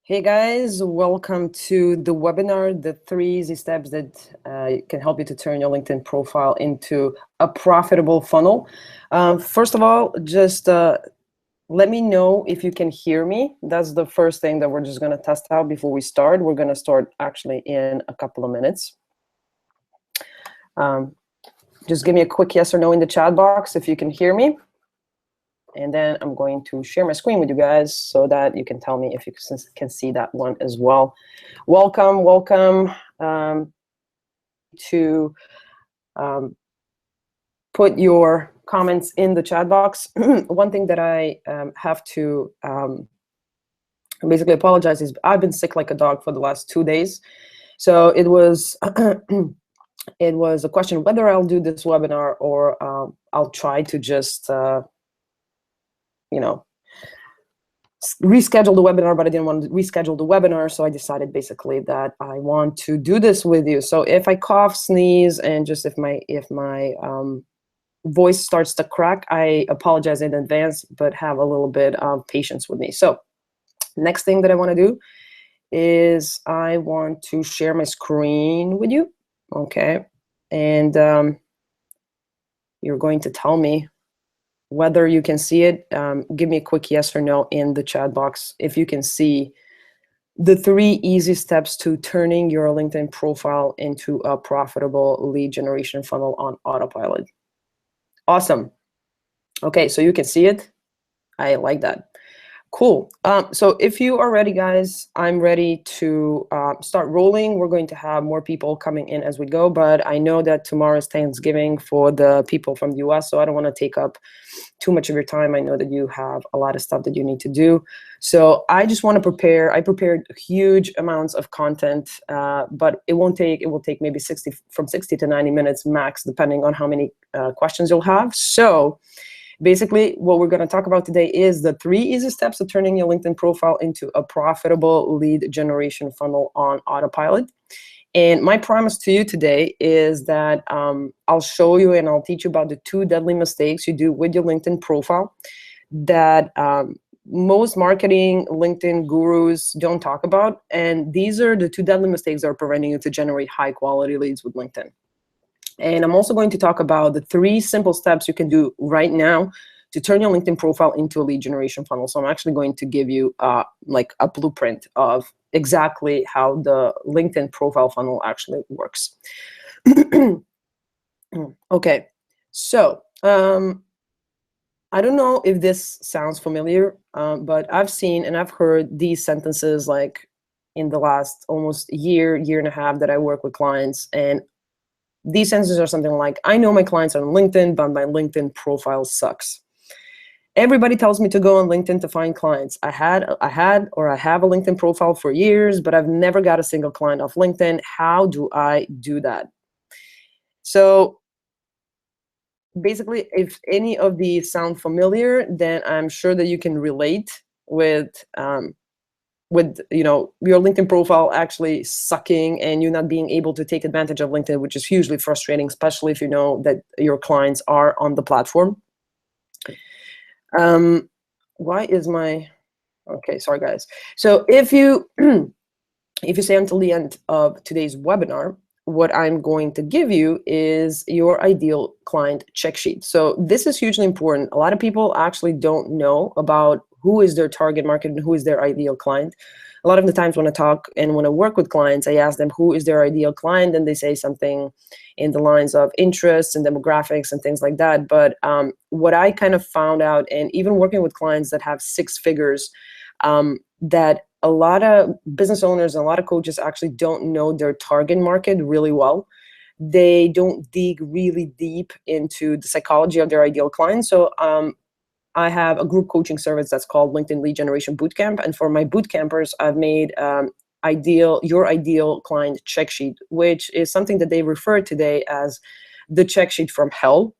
Hey guys, welcome to the webinar, the 3 easy steps that can help you to turn your LinkedIn profile into a profitable funnel. First of all, just let me know if you can hear me. That's the first thing that we're just going to test out before we start. We're going to start actually in a couple of minutes. Just give me a quick yes or no in the chat box if you can hear me. And then I'm going to share my screen with you guys so that you can tell me if you can see that one as well. Welcome to put your comments in the chat box. One thing that I have to basically apologize is I've been sick like a dog for the last 2 days. So it was it was a question whether I'll do this webinar or I'll try to just reschedule the webinar, but I didn't want to reschedule the webinar, so I decided basically that I want to do this with you. So if I cough, sneeze, and just if my voice starts to crack, I apologize in advance, but have a little bit of patience with me. So next thing that I want to do is I want to share my screen with you, okay? And you're going to tell me whether you can see it. Give me a quick yes or no in the chat box if you can see the 3 easy steps to turning your LinkedIn profile into a profitable lead generation funnel on autopilot. Awesome. Okay, so you can see it. I like that. Cool. So if you are ready, guys, I'm ready to start rolling. We're going to have more people coming in as we go, but I know that tomorrow is Thanksgiving for the people from the US, so I don't want to take up too much of your time. I know that you have a lot of stuff that you need to do. So I just want to prepare. I prepared huge amounts of content, but it will take maybe 60 to 90 minutes max, depending on how many questions you'll have. So basically, what we're going to talk about today is the 3 easy steps to turning your LinkedIn profile into a profitable lead generation funnel on autopilot. And my promise to you today is that I'll show you and I'll teach you about the 2 deadly mistakes you do with your LinkedIn profile that most marketing LinkedIn gurus don't talk about. And these are the 2 deadly mistakes that are preventing you to generate high quality leads with LinkedIn. And I'm also going to talk about the 3 simple steps you can do right now to turn your LinkedIn profile into a lead generation funnel. So I'm actually going to give you like a blueprint of exactly how the LinkedIn profile funnel actually works. Okay, so I don't know if this sounds familiar, but I've seen and I've heard these sentences like in the last almost year and a half that I work with clients. And these sentences are something like, I know my clients are on LinkedIn, but my LinkedIn profile sucks. Everybody tells me to go on LinkedIn to find clients. I have a LinkedIn profile for years, but I've never got a single client off LinkedIn. How do I do that? So basically, if any of these sound familiar, then I'm sure that you can relate with your LinkedIn profile actually sucking and you not being able to take advantage of LinkedIn, which is hugely frustrating, especially if you know that your clients are on the platform. Why is my, okay, sorry guys. So if you stay until the end of today's webinar, what I'm going to give you is your ideal client check sheet. So this is hugely important. A lot of people actually don't know about who is their target market and who is their ideal client. A lot of the times when I talk and when I work with clients, I ask them who is their ideal client, and they say something in the lines of interests and demographics and things like that. But what I kind of found out, and even working with clients that have 6 figures, that a lot of business owners and a lot of coaches actually don't know their target market really well. They don't dig really deep into the psychology of their ideal client. So I have a group coaching service that's called LinkedIn Lead Generation Bootcamp. And for my boot campers, I've made your ideal client check sheet, which is something that they refer today as the check sheet from hell.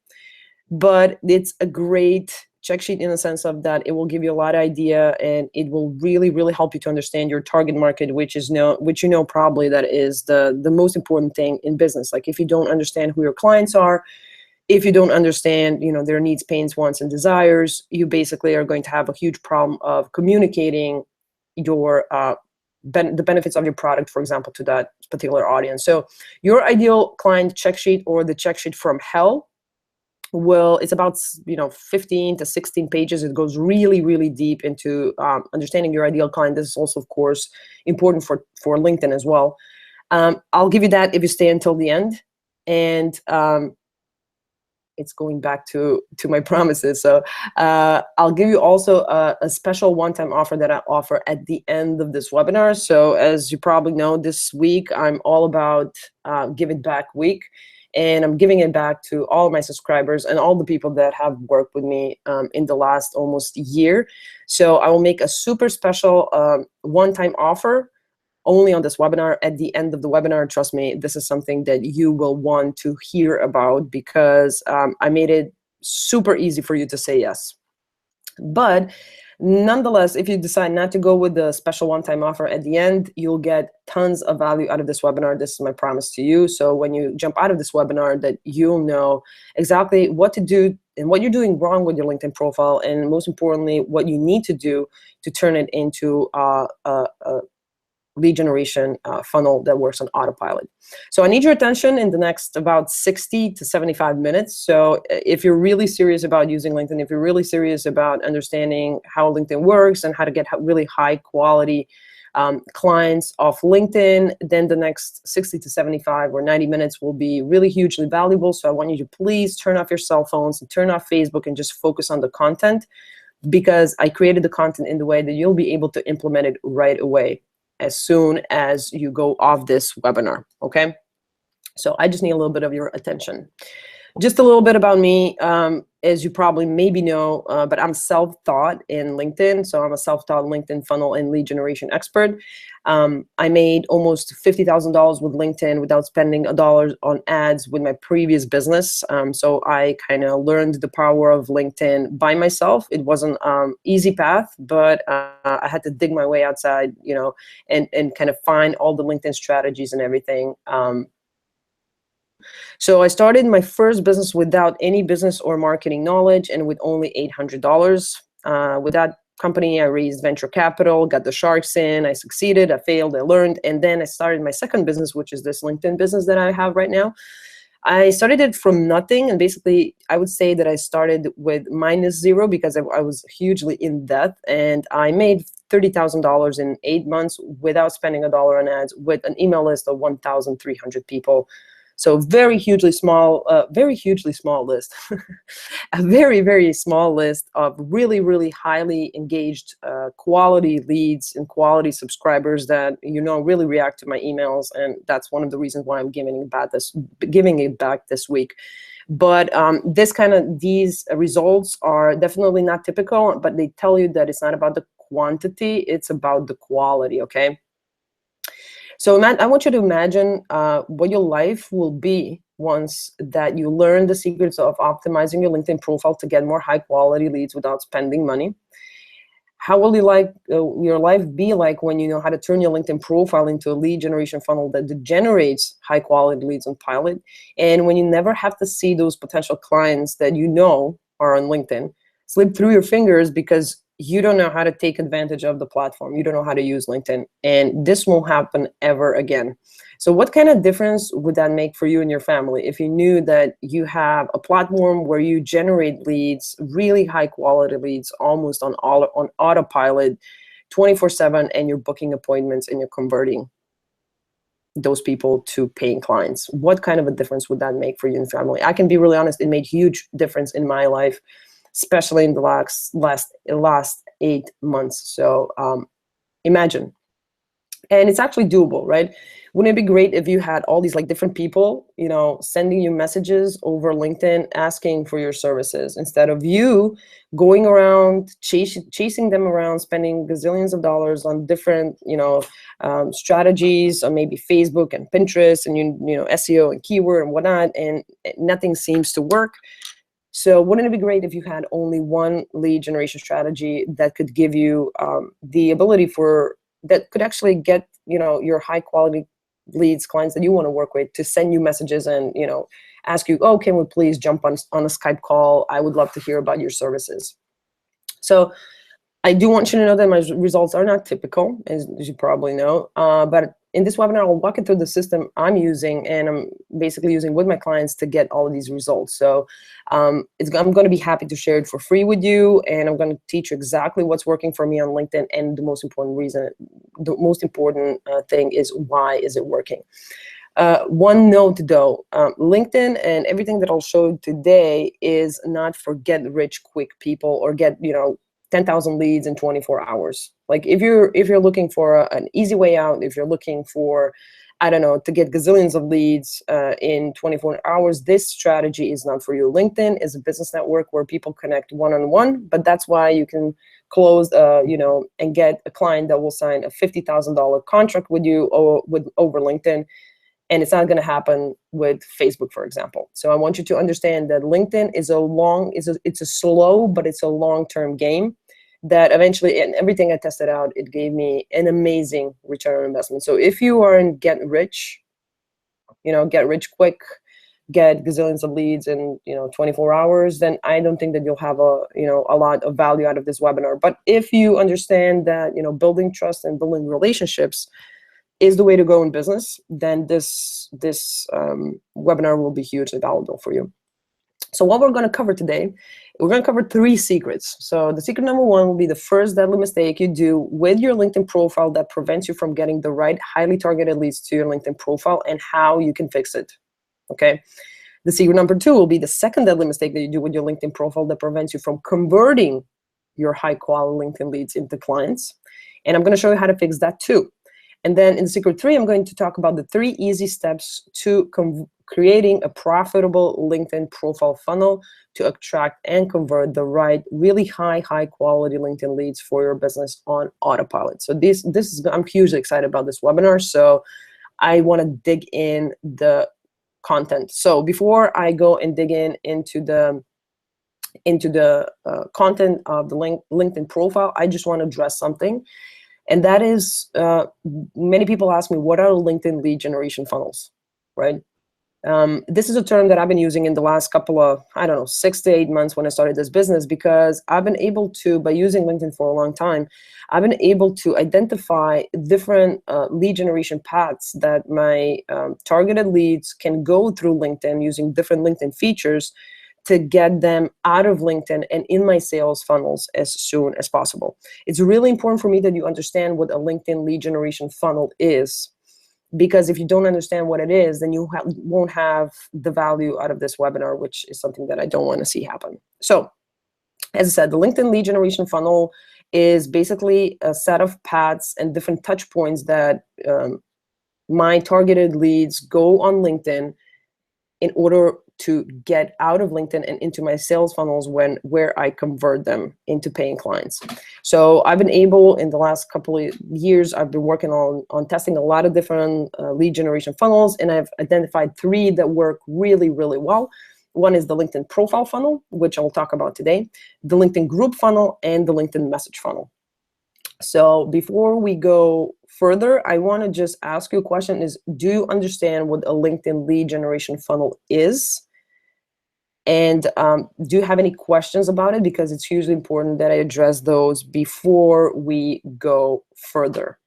But it's a great check sheet in the sense of that it will give you a lot of idea, and it will really, really help you to understand your target market, which you know probably that is the most important thing in business. Like if you don't understand who your clients are, if you don't understand, their needs, pains, wants, and desires, you basically are going to have a huge problem of communicating your the benefits of your product, for example, to that particular audience. So your ideal client check sheet, or the check sheet from hell, it's about 15 to 16 pages. It goes really, really deep into understanding your ideal client. This is also, of course, important for LinkedIn as well. I'll give you that if you stay until the end. And it's going back to my promises. So I'll give you also a special one-time offer that I offer at the end of this webinar. So as you probably know, this week I'm all about Give It Back week. And I'm giving it back to all of my subscribers and all the people that have worked with me in the last almost year. So I will make a super special one-time offer only on this webinar. At the end of the webinar, trust me, this is something that you will want to hear about, because I made it super easy for you to say yes. But nonetheless, if you decide not to go with the special one-time offer at the end, you'll get tons of value out of this webinar. This is my promise to you. So when you jump out of this webinar, that you'll know exactly what to do and what you're doing wrong with your LinkedIn profile, and most importantly, what you need to do to turn it into a lead generation funnel that works on autopilot. So I need your attention in the next about 60 to 75 minutes. So if you're really serious about using LinkedIn, if you're really serious about understanding how LinkedIn works and how to get really high quality clients off LinkedIn, then the next 60 to 75 or 90 minutes will be really hugely valuable. So I want you to please turn off your cell phones and turn off Facebook and just focus on the content, because I created the content in the way that you'll be able to implement it right away as soon as you go off this webinar, okay? So I just need a little bit of your attention. Just a little bit about me. As you probably maybe know, but I'm self-taught in LinkedIn. So I'm a self-taught LinkedIn funnel and lead generation expert. I made almost $50,000 with LinkedIn without spending $1 on ads with my previous business. So I kind of learned the power of LinkedIn by myself. It wasn't an easy path, but I had to dig my way outside, and kind of find all the LinkedIn strategies and everything. So I started my first business without any business or marketing knowledge and with only $800. With that company, I raised venture capital, got the sharks in, I succeeded, I failed, I learned, and then I started my second business, which is this LinkedIn business that I have right now. I started it from nothing, and basically I would say that I started with -0 because I was hugely in debt, and I made $30,000 in 8 months without spending $1 on ads, with an email list of 1,300 people. So very hugely small list, a very, very small list of really, really highly engaged quality leads and quality subscribers that, really react to my emails. And that's one of the reasons why I'm giving it back this week. But these results are definitely not typical, but they tell you that it's not about the quantity, it's about the quality, okay? So I want you to imagine what your life will be once that you learn the secrets of optimizing your LinkedIn profile to get more high quality leads without spending money. How will your life be like when you know how to turn your LinkedIn profile into a lead generation funnel that generates high quality leads on pilot, and when you never have to see those potential clients that are on LinkedIn slip through your fingers because you don't know how to take advantage of the platform. You don't know how to use LinkedIn, and this won't happen ever again. So what kind of difference would that make for you and your family if you knew that you have a platform where you generate leads, really high quality leads, almost on autopilot 24/7, and you're booking appointments and you're converting those people to paying clients? What kind of a difference would that make for you and family? I can be really honest, it made huge difference in my life, especially in the last 8 months. So imagine. And it's actually doable, right? Wouldn't it be great if you had all these different people, sending you messages over LinkedIn asking for your services, instead of you going around chasing them around, spending gazillions of dollars on different, strategies on maybe Facebook and Pinterest and SEO and keyword and whatnot, and nothing seems to work. So wouldn't it be great if you had only one lead generation strategy that could give you the ability that could actually get your high quality leads, clients that you want to work with, to send you messages and ask you, oh, can we please jump on a Skype call? I would love to hear about your services. So I do want you to know that my results are not typical, as you probably know, but in this webinar, I'll walk you through the system I'm using, and I'm basically using with my clients to get all of these results. So I'm going to be happy to share it for free with you, and I'm going to teach you exactly what's working for me on LinkedIn, and the most important thing is, why is it working? One note though, LinkedIn and everything that I'll show you today is not for get rich quick people, or get 10,000 leads in 24 hours. Like if you're looking for an easy way out, if you're looking for, I don't know, to get gazillions of leads in 24 hours, this strategy is not for you. LinkedIn is a business network where people connect one-on-one, but that's why you can close, and get a client that will sign a $50,000 contract with you over LinkedIn. And it's not going to happen with Facebook, for example. So I want you to understand that LinkedIn is it's a slow, but it's a long-term game that eventually, and everything I tested out, it gave me an amazing return on investment. So if you are in get rich quick, get gazillions of leads in 24 hours, then I don't think that you'll have a lot of value out of this webinar. But if you understand that building trust and building relationships is the way to go in business, then this webinar will be hugely valuable for you. So what we're going to cover today, we're going to cover 3 secrets. So the secret number 1 will be the first deadly mistake you do with your LinkedIn profile that prevents you from getting the right highly targeted leads to your LinkedIn profile, and how you can fix it. Okay. The secret number 2 will be the second deadly mistake that you do with your LinkedIn profile that prevents you from converting your high quality LinkedIn leads into clients. And I'm going to show you how to fix that too. And then in secret 3, I'm going to talk about the 3 easy steps to creating a profitable LinkedIn profile funnel to attract and convert the right, really high quality LinkedIn leads for your business on autopilot. So I'm hugely excited about this webinar. So I want to dig in the content. So before I go and dig into the content of the LinkedIn profile, I just want to address something. And that is, many people ask me, what are LinkedIn lead generation funnels, right? This is a term that I've been using in the last couple of, 6 to 8 months when I started this business, because I've been able to, by using LinkedIn for a long time, I've been able to identify different lead generation paths that my targeted leads can go through LinkedIn using different LinkedIn features to get them out of LinkedIn and in my sales funnels as soon as possible. It's really important for me that you understand what a LinkedIn lead generation funnel is, because if you don't understand what it is, then you won't have the value out of this webinar, which is something that I don't want to see happen. So as I said, the LinkedIn lead generation funnel is basically a set of paths and different touch points that my targeted leads go on LinkedIn in order to get out of LinkedIn and into my sales funnels where I convert them into paying clients. So I've been able, in the last couple of years, I've been working on testing a lot of different lead generation funnels, and I've identified 3 that work really, really well. One is the LinkedIn profile funnel, which I'll talk about today, the LinkedIn group funnel, and the LinkedIn message funnel. So before we go further, I want to just ask you a question: do you understand what a LinkedIn lead generation funnel is? And do you have any questions about it? Because it's hugely important that I address those before we go further.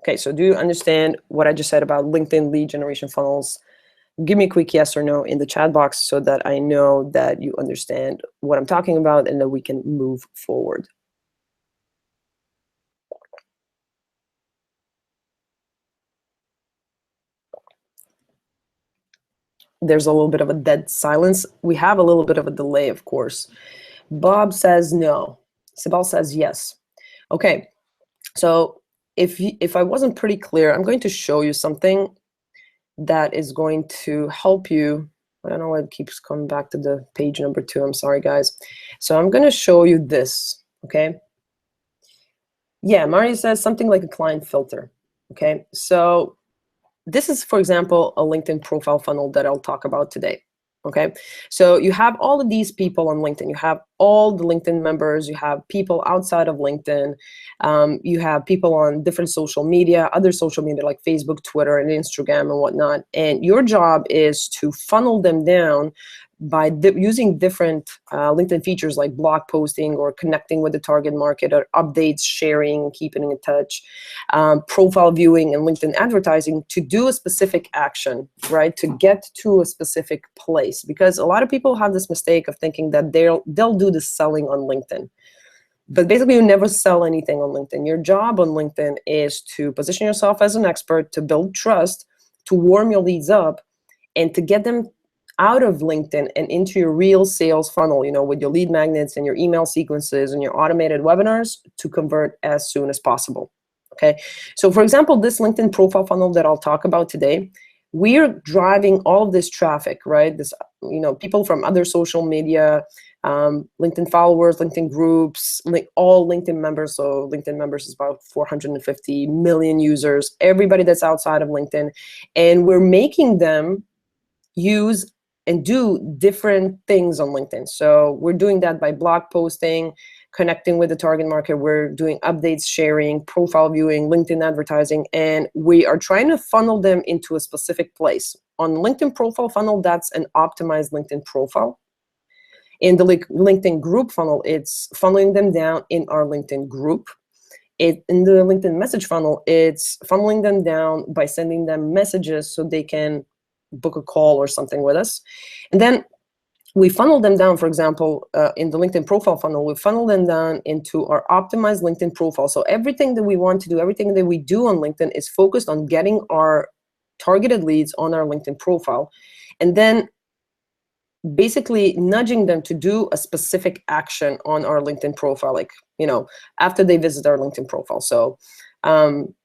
Okay, so do you understand what I just said about LinkedIn lead generation funnels? Give me a quick yes or no in the chat box so that I know that you understand what I'm talking about and that we can move forward. There's a little bit of a dead silence. We have a little bit of a delay, of course. Bob says no. Sibel says yes. Okay, so if I wasn't pretty clear, I'm going to show you something that is going to help you. I don't know why it keeps coming back to the page number 2. I'm sorry, guys. So I'm going to show you this, okay? Yeah, Mario says something like a client filter, okay? So this is, for example, a LinkedIn profile funnel that I'll talk about today. Okay, so you have all of these people on LinkedIn. You have all the LinkedIn members. You have people outside of LinkedIn. You have people on different social media, other social media like Facebook, Twitter, and Instagram and whatnot. And your job is to funnel them down by using different LinkedIn features like blog posting or connecting with the target market, or updates, sharing, keeping in touch, profile viewing, and LinkedIn advertising to do a specific action, right? To get to a specific place. Because a lot of people have this mistake of thinking that they'll do the selling on LinkedIn. But basically, you never sell anything on LinkedIn. Your job on LinkedIn is to position yourself as an expert, to build trust, to warm your leads up, and to get them out of LinkedIn and into your real sales funnel, with your lead magnets and your email sequences and your automated webinars, to convert as soon as possible. Okay. So for example, this LinkedIn profile funnel that I'll talk about today, we're driving all of this traffic, right? This, people from other social media, LinkedIn followers, LinkedIn groups, all LinkedIn members. So LinkedIn members is about 450 million users, everybody that's outside of LinkedIn. And we're making them use and do different things on LinkedIn. So we're doing that by blog posting, connecting with the target market. We're doing updates, sharing, profile viewing, LinkedIn advertising, and we are trying to funnel them into a specific place. On LinkedIn profile funnel, that's an optimized LinkedIn profile. In the LinkedIn group funnel, it's funneling them down in our LinkedIn group. In the LinkedIn message funnel, it's funneling them down by sending them messages so they can book a call or something with us. And then we funnel them down, for example, in the LinkedIn profile funnel, we funnel them down into our optimized LinkedIn profile. So everything that we want to do, everything that we do on LinkedIn is focused on getting our targeted leads on our LinkedIn profile, and then basically nudging them to do a specific action on our LinkedIn profile, like, after they visit our LinkedIn profile. So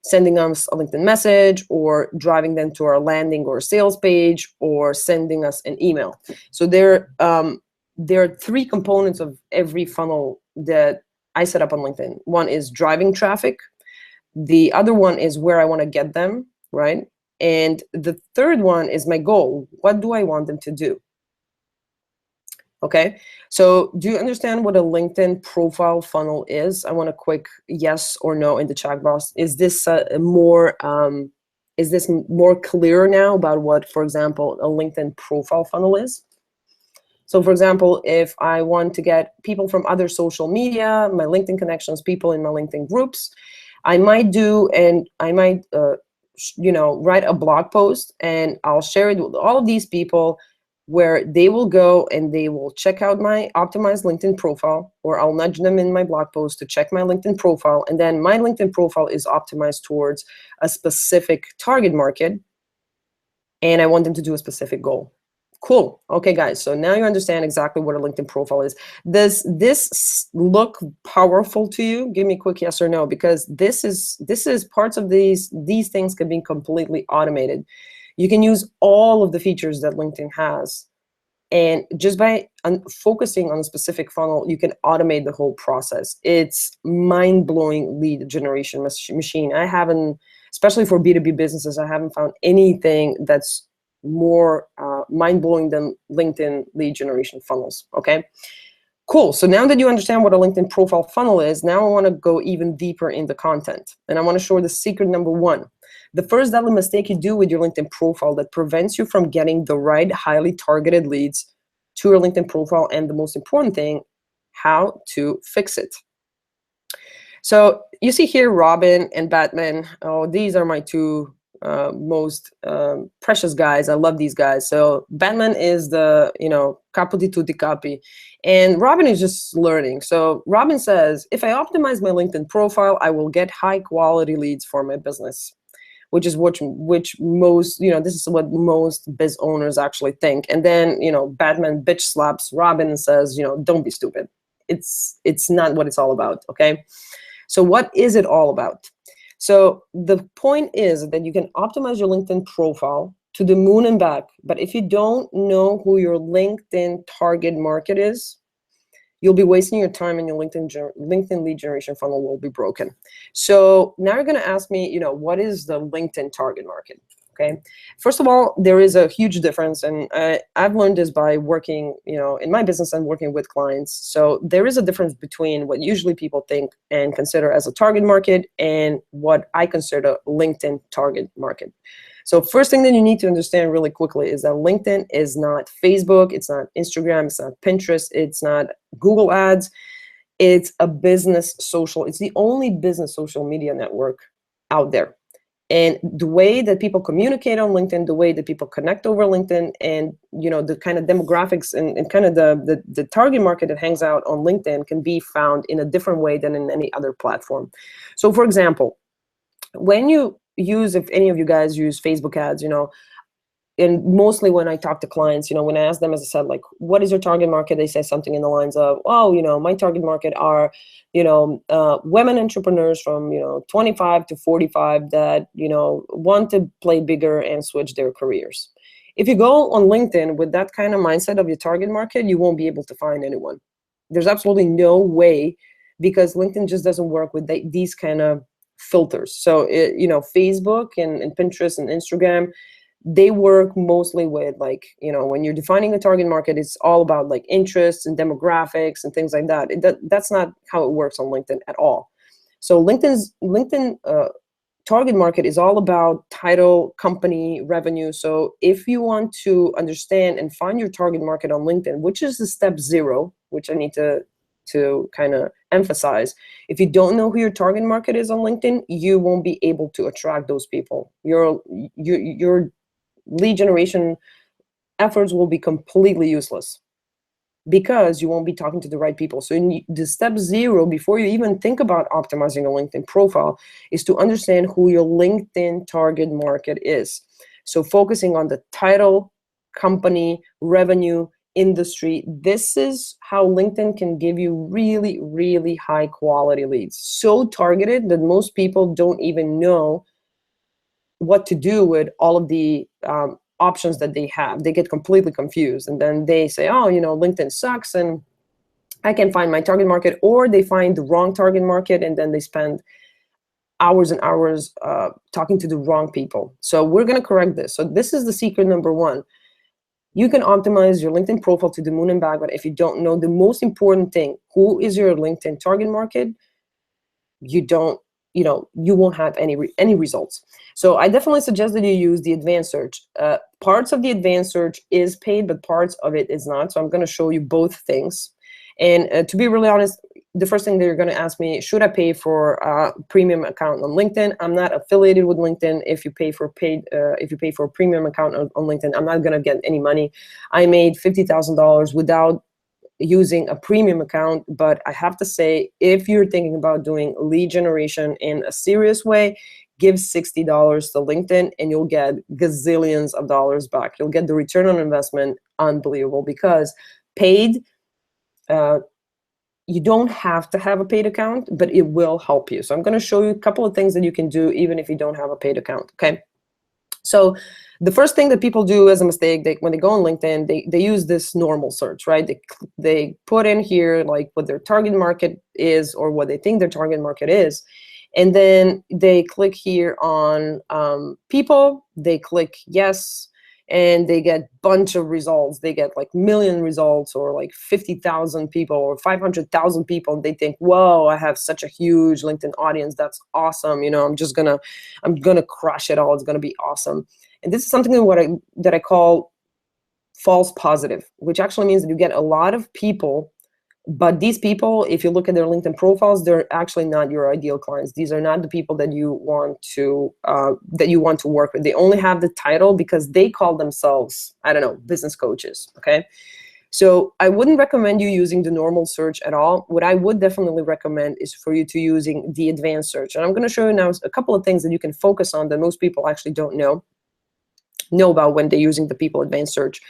sending us a LinkedIn message, or driving them to our landing or sales page, or sending us an email. So there are three components of every funnel that I set up on LinkedIn. One is driving traffic. The other one is where I want to get them, right? And the third one is my goal. What do I want them to do? Okay, so do you understand what a LinkedIn profile funnel is? I want a quick yes or no in the chat box. Is this more clear now about what, for example, a LinkedIn profile funnel is? So for example, if I want to get people from other social media, my LinkedIn connections, people in my LinkedIn groups, I might write a blog post, and I'll share it with all of these people, where they will go and they will check out my optimized LinkedIn profile, or I'll nudge them in my blog post to check my LinkedIn profile. And then my LinkedIn profile is optimized towards a specific target market, and I want them to do a specific goal. Cool. Okay, guys, so now you understand exactly what a LinkedIn profile is. Does this look powerful to you? Give me a quick yes or no, because this is parts of these things can be completely automated. You can use all of the features that LinkedIn has, and just by focusing on a specific funnel, you can automate the whole process. It's mind-blowing lead generation machine. I haven't, especially for B2B businesses, I haven't found anything that's more mind-blowing than LinkedIn lead generation funnels. Okay, cool. So now that you understand what a LinkedIn profile funnel is, now I want to go even deeper in the content, and I want to show the secret number one. The first deadly mistake you do with your LinkedIn profile that prevents you from getting the right highly targeted leads to your LinkedIn profile, and the most important thing, how to fix it. So you see here Robin and Batman. Oh, these are my two most precious guys. I love these guys. So Batman is the, capo di tutti capi, and Robin is just learning. So Robin says, if I optimize my LinkedIn profile, I will get high quality leads for my business. Which is which most, this is what most biz owners actually think. And then, Batman bitch slaps Robin and says, don't be stupid. It's not what it's all about, okay? So what is it all about? So the point is that you can optimize your LinkedIn profile to the moon and back, but if you don't know who your LinkedIn target market is, you'll be wasting your time, and your LinkedIn lead generation funnel will be broken. So now you're going to ask me, what is the LinkedIn target market? Okay. First of all, there is a huge difference, and I've learned this by working, in my business and working with clients. So there is a difference between what usually people think and consider as a target market, and what I consider LinkedIn target market. So first thing that you need to understand really quickly is that LinkedIn is not Facebook, it's not Instagram, it's not Pinterest, it's not Google Ads. It's a business social. It's the only business social media network out there. And the way that people communicate on LinkedIn, the way that people connect over LinkedIn, and the kind of demographics and kind of the target market that hangs out on LinkedIn can be found in a different way than in any other platform. So for example, when you use, if any of you guys use Facebook ads, and mostly when I talk to clients, when I ask them, as I said, like, what is your target market? They say something in the lines of, oh, my target market are, women entrepreneurs from, 25 to 45 that, want to play bigger and switch their careers. If you go on LinkedIn with that kind of mindset of your target market, you won't be able to find anyone. There's absolutely no way, because LinkedIn just doesn't work with these kind of filters. So, Facebook and Pinterest and Instagram, they work mostly with, like, when you're defining a target market, it's all about like interests and demographics and things like that. That's not how it works on LinkedIn at all. So LinkedIn target market is all about title, company, revenue. So if you want to understand and find your target market on LinkedIn, which is the step 0, which I need to kind of emphasize, if you don't know who your target market is on LinkedIn, you won't be able to attract those people. Your lead generation efforts will be completely useless, because you won't be talking to the right people. So the step 0, before you even think about optimizing a LinkedIn profile, is to understand who your LinkedIn target market is. So focusing on the title, company, revenue, industry. This is how LinkedIn can give you really, really high quality leads. So targeted that most people don't even know what to do with all of the options that they have. They get completely confused, and then they say, oh, LinkedIn sucks and I can find my target market, or they find the wrong target market, and then they spend hours and hours talking to the wrong people. So we're going to correct this. So this is the secret number 1. You can optimize your LinkedIn profile to the moon and back, but if you don't know the most important thing, who is your LinkedIn target market, you won't have any results. So I definitely suggest that you use the advanced search. Parts of the advanced search is paid, but parts of it is not. So I'm going to show you both things. And to be really honest, the first thing that you're going to ask me, should I pay for a premium account on LinkedIn? I'm not affiliated with LinkedIn. If you pay for a premium account on LinkedIn, I'm not going to get any money. I made $50,000 without using a premium account. But I have to say, if you're thinking about doing lead generation in a serious way, give $60 to LinkedIn and you'll get gazillions of dollars back. You'll get the return on investment unbelievable, because paid, you don't have to have a paid account, but it will help you. So I'm going to show you a couple of things that you can do even if you don't have a paid account. Okay. So the first thing that people do as a mistake, when they go on LinkedIn, they use this normal search, right? They put in here like what their target market is, or what they think their target market is. And then they click here on people, they click yes, and they get a bunch of results. They get like million results, or like 50,000 people, or 500,000 people. And they think, whoa, I have such a huge LinkedIn audience. That's awesome. I'm gonna crush it all. It's gonna be awesome. And this is something that I call false positive, which actually means that you get a lot of people. But these people, if you look at their LinkedIn profiles, they're actually not your ideal clients. These are not the people that you want to work with. They only have the title because they call themselves, I don't know, business coaches. Okay, so I wouldn't recommend you using the normal search at all. What I would definitely recommend is for you to using the advanced search. And I'm going to show you now a couple of things that you can focus on that most people actually don't know about when they're using the people advanced search.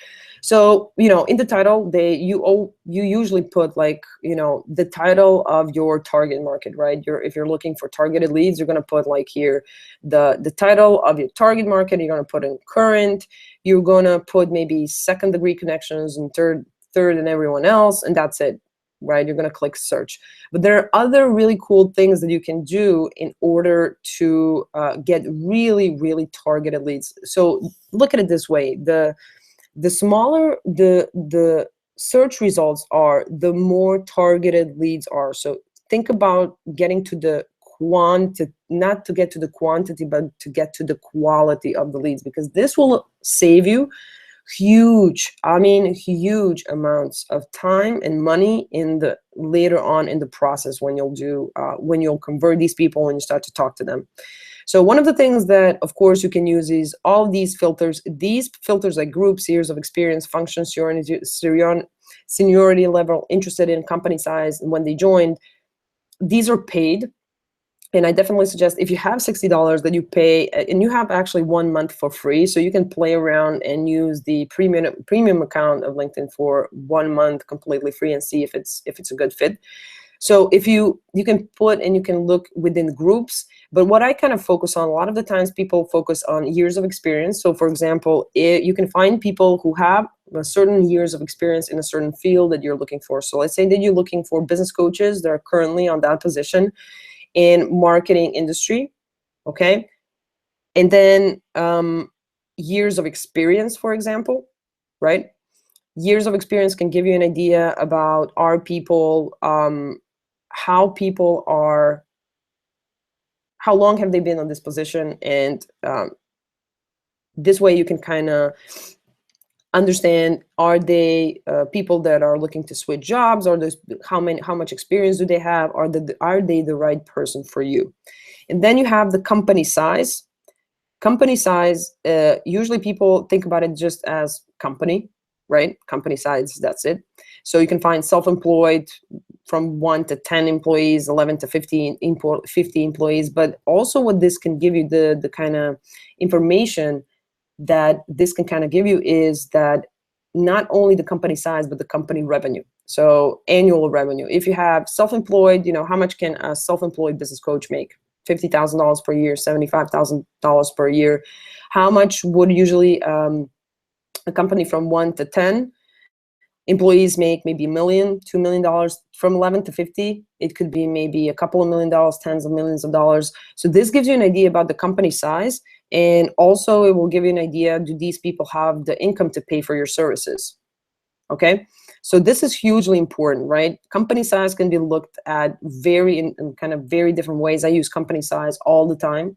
So, in the title, you usually put like, the title of your target market, right? If you're looking for targeted leads, you're going to put like here, the title of your target market. You're going to put in current. You're going to put maybe second degree connections and third and everyone else. And that's it, right? You're going to click search. But there are other really cool things that you can do in order to get really, really targeted leads. So look at it this way. The smaller the search results are, the more targeted leads are. So think about getting to the not to get to the quantity, but to get to the quality of the leads, because this will save you huge amounts of time and money in the later on in the process when you'll convert these people and you start to talk to them. So one of the things that, of course, you can use is all of these filters. These filters like groups, years of experience, function, seniority level, interested in, company size, and when they joined. These are paid. And I definitely suggest, if you have $60 that you pay, and you have actually 1 month for free, so you can play around and use the premium account of LinkedIn for 1 month completely free and see if it's a good fit. So if you can put and you can look within groups, but what I kind of focus on, a lot of the times people focus on years of experience. So for example, you can find people who have a certain years of experience in a certain field that you're looking for. So let's say that you're looking for business coaches that are currently on that position in marketing industry, okay? And then years of experience, for example, right? Years of experience can give you an idea about how people are, how long have they been on this position, and this way you can kind of understand, are they people that are looking to switch jobs, or how much experience do they have, are they the right person for you? And then you have the company size. Company size, usually people think about it just as company, right? Company size, that's it. So you can find self-employed from 1 to 10 employees, 11 to 50 employees. But also what this can give you, the kind of information that this can kind of give you, is that not only the company size, but the company revenue. So annual revenue. If you have self-employed, how much can a self-employed business coach make? $50,000 per year, $75,000 per year. How much would usually a company from 1 to 10 employees make? Maybe $1 million, $2 million. From 11 to 50, it could be maybe a couple of $1 million, tens of millions of dollars. So this gives you an idea about the company size. And also it will give you an idea, do these people have the income to pay for your services? Okay. So this is hugely important, right? Company size can be looked at in kind of very different ways. I use company size all the time.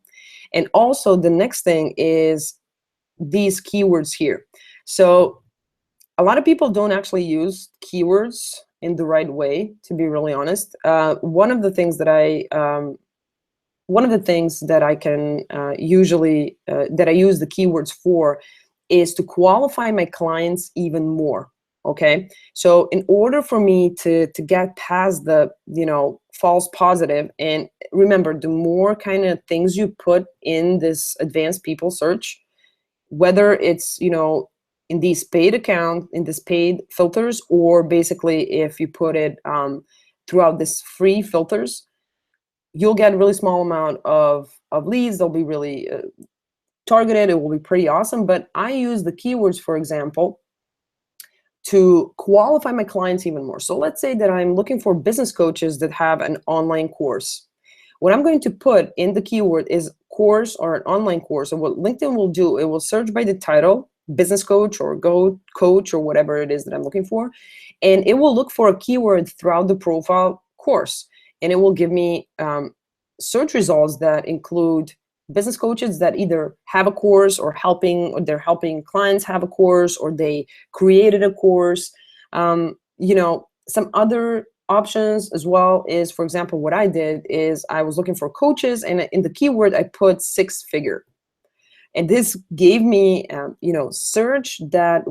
And also the next thing is these keywords here. So a lot of people don't actually use keywords in the right way, to be really honest. One of the things that I can usually, that I use the keywords for, is to qualify my clients even more. Okay, so in order for me to get past the false positive, and remember, the more kind of things you put in this advanced people search, whether it's in these paid filters, or basically if you put it throughout this free filters, you'll get a really small amount of leads. They'll be really targeted. It will be pretty awesome. But I use the keywords, for example, to qualify my clients even more. So let's say that I'm looking for business coaches that have an online course. What I'm going to put in the keyword is course or an online course. And what LinkedIn will do, it will search by the title, business coach or go coach or whatever it is that I'm looking for. And it will look for a keyword throughout the profile, course. And it will give me search results that include business coaches that either have a course or they're helping clients have a course, or they created a course. Some other options as well is, for example, what I did is I was looking for coaches, and in the keyword I put 6-figure. And this gave me, search that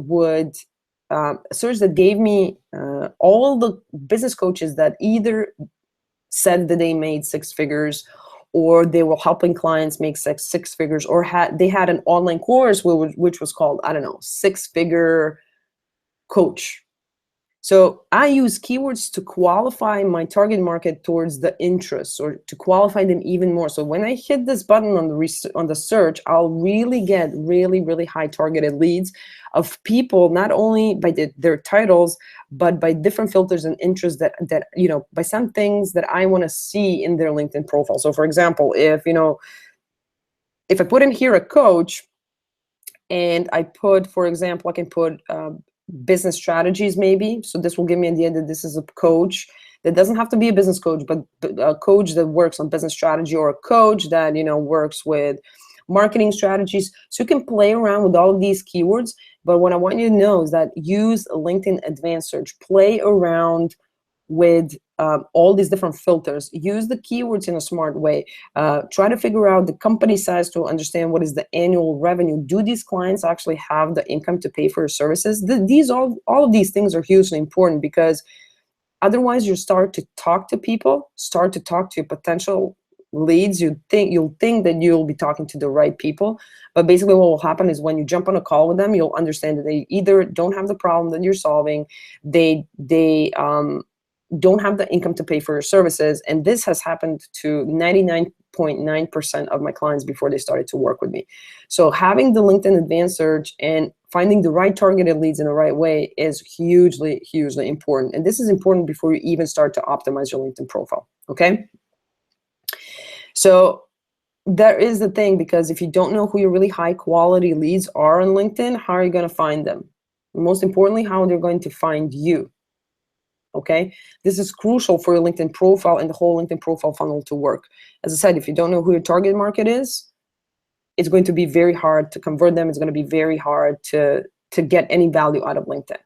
gave me all the business coaches that either said that they made 6 figures, or they were helping clients make six figures, or they had an online course which was called, 6-figure coach. So I use keywords to qualify my target market towards the interests, or to qualify them even more. So when I hit this button on the search, I'll really get really high targeted leads of people, not only by their titles, but by different filters and interests that by some things that I want to see in their LinkedIn profile. So for example, if I put in here a coach, and I put, for example, I can put business strategies maybe. So this will give me an idea that this is a coach That doesn't have to be a business coach, but a coach that works on business strategy, or a coach that, works with marketing strategies. So you can play around with all of these keywords. But what I want you to know is that use LinkedIn Advanced Search. Play around with all these different filters. Use the keywords in a smart way. Try to figure out the company size to understand what is the annual revenue. Do these clients actually have the income to pay for your services? All of these things are hugely important, because otherwise you start to talk to people, start to talk to your potential leads. You'll think that you'll be talking to the right people, but basically what will happen is when you jump on a call with them, you'll understand that they either don't have the problem that you're solving, they don't have the income to pay for your services. And this has happened to 99.9% of my clients before they started to work with me. So having the LinkedIn Advanced Search and finding the right targeted leads in the right way is hugely, hugely important. And this is important before you even start to optimize your LinkedIn profile, okay? So there is the thing, because if you don't know who your really high quality leads are on LinkedIn, how are you going to find them? Most importantly, how they're going to find you. Okay, this is crucial for your LinkedIn profile and the whole LinkedIn profile funnel to work. As I said, if you don't know who your target market is, it's going to be very hard to convert them. It's going to be very hard to get any value out of LinkedIn.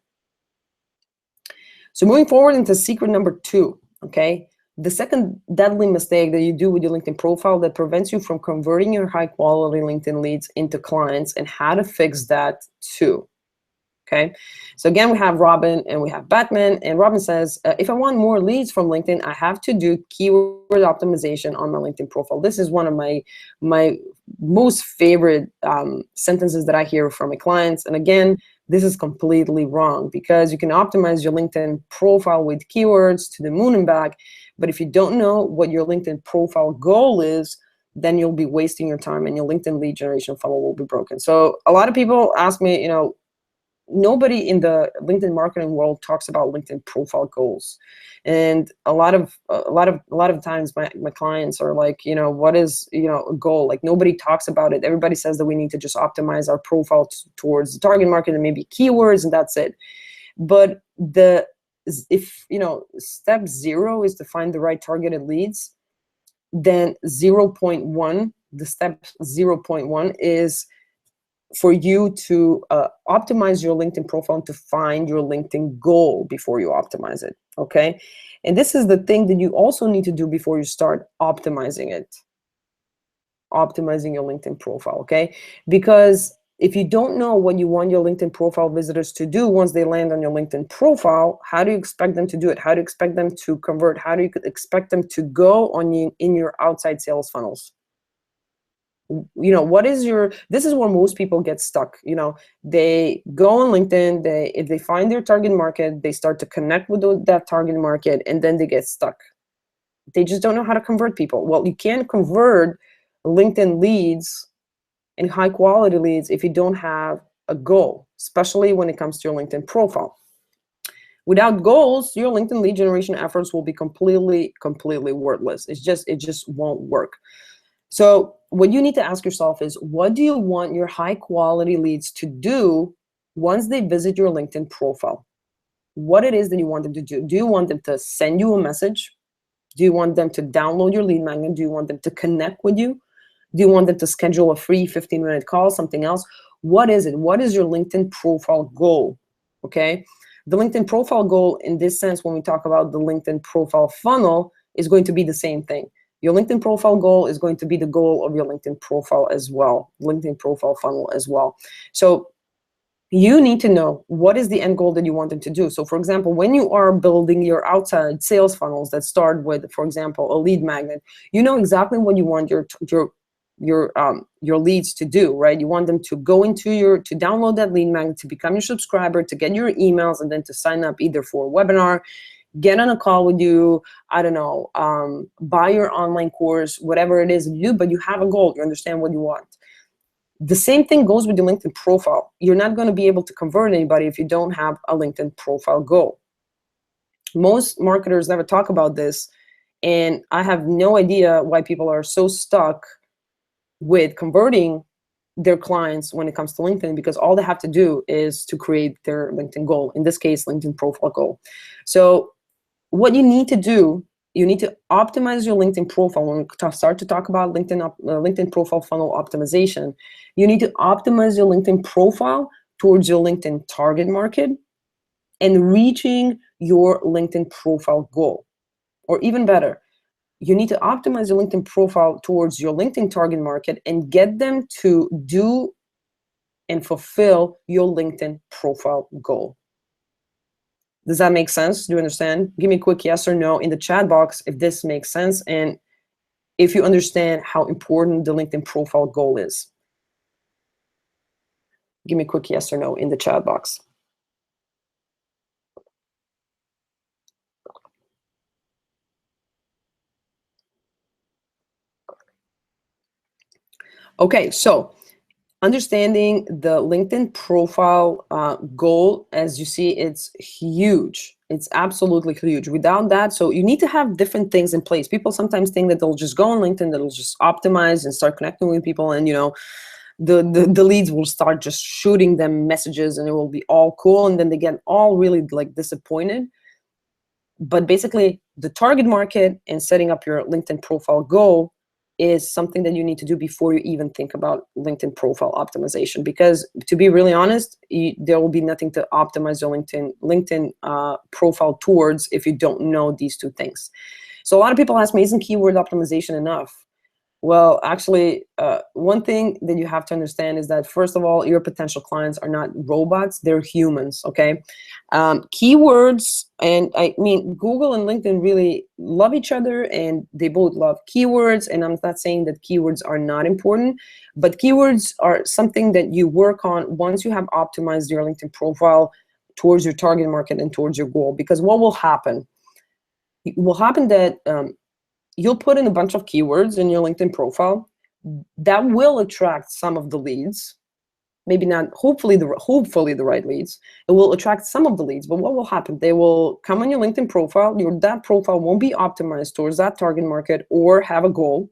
So moving forward into secret number 2, okay? The second deadly mistake that you do with your LinkedIn profile that prevents you from converting your high quality LinkedIn leads into clients, and how to fix that too. Okay, so again, we have Robin and we have Batman, and Robin says, if I want more leads from LinkedIn, I have to do keyword optimization on my LinkedIn profile. This is one of my most favorite sentences that I hear from my clients. And again, this is completely wrong, because you can optimize your LinkedIn profile with keywords to the moon and back. But if you don't know what your LinkedIn profile goal is, then you'll be wasting your time and your LinkedIn lead generation funnel will be broken. So a lot of people ask me, nobody in the LinkedIn marketing world talks about LinkedIn profile goals. And a lot of times my clients are like, what is, a goal? Like, nobody talks about it. Everybody says that we need to just optimize our profile towards the target market and maybe keywords, and that's it. But if step 0 is to find the right targeted leads, then 0.1, the step 0.1 is for you to optimize your LinkedIn profile and to find your LinkedIn goal before you optimize it, okay? And this is the thing that you also need to do before you start optimizing it, optimizing your LinkedIn profile, okay? Because if you don't know what you want your LinkedIn profile visitors to do once they land on your LinkedIn profile, how do you expect them to do it? How do you expect them to convert? How do you expect them to go in your outside sales funnels? This is where most people get stuck. They go on LinkedIn, if they find their target market, they start to connect with that target market, and then they get stuck. They just don't know how to convert people. Well, you can't convert LinkedIn leads and high quality leads if you don't have a goal, especially when it comes to your LinkedIn profile. Without goals, your LinkedIn lead generation efforts will be completely worthless. It just won't work. So what you need to ask yourself is, what do you want your high quality leads to do once they visit your LinkedIn profile? What it is that you want them to do? Do you want them to send you a message? Do you want them to download your lead magnet? Do you want them to connect with you? Do you want them to schedule a free 15-minute call, something else? What is it? What is your LinkedIn profile goal? Okay. The LinkedIn profile goal, in this sense, when we talk about the LinkedIn profile funnel, is going to be the same thing. Your LinkedIn profile goal is going to be the goal of your LinkedIn profile as well, LinkedIn profile funnel as well. So you need to know what is the end goal that you want them to do. So for example, when you are building your outside sales funnels that start with, for example, a lead magnet, you know exactly what you want your leads to do, right? You want them to go to download that lead magnet, to become your subscriber, to get your emails, and then to sign up either for a webinar, get on a call with you, I don't know, buy your online course, whatever it is you do, but you have a goal, you understand what you want. The same thing goes with your LinkedIn profile. You're not going to be able to convert anybody if you don't have a LinkedIn profile goal. Most marketers never talk about this, and I have no idea why people are so stuck with converting their clients when it comes to LinkedIn, because all they have to do is to create their LinkedIn goal, in this case, LinkedIn profile goal. So what you need to do, you need to optimize your LinkedIn profile. When we start to talk about LinkedIn profile funnel optimization, you need to optimize your LinkedIn profile towards your LinkedIn target market and reaching your LinkedIn profile goal. Or even better, you need to optimize your LinkedIn profile towards your LinkedIn target market and get them to do and fulfill your LinkedIn profile goal. Does that make sense? Do you understand? Give me a quick yes or no in the chat box if this makes sense and if you understand how important the LinkedIn profile goal is. Give me a quick yes or no in the chat box. Okay, so understanding the LinkedIn profile goal, as you see, it's huge. It's absolutely huge. Without that, so you need to have different things in place. People sometimes think that they'll just go on LinkedIn, that'll just optimize and start connecting with people, and the leads will start just shooting them messages, and it will be all cool, and then they get all really like disappointed. But basically, the target market and setting up your LinkedIn profile goal is something that you need to do before you even think about LinkedIn profile optimization. Because to be really honest, there will be nothing to optimize your LinkedIn profile towards if you don't know these two things. So a lot of people ask me, isn't keyword optimization enough? Well, actually, one thing that you have to understand is that, first of all, your potential clients are not robots, they're humans, okay? Keywords, and I mean, Google and LinkedIn really love each other, and they both love keywords, and I'm not saying that keywords are not important, but keywords are something that you work on once you have optimized your LinkedIn profile towards your target market and towards your goal. Because what will happen? It will happen that you'll put in a bunch of keywords in your LinkedIn profile that will attract some of the leads, maybe not, hopefully the right leads. It will attract some of the leads, but what will happen? They will come on your LinkedIn profile. That profile won't be optimized towards that target market or have a goal.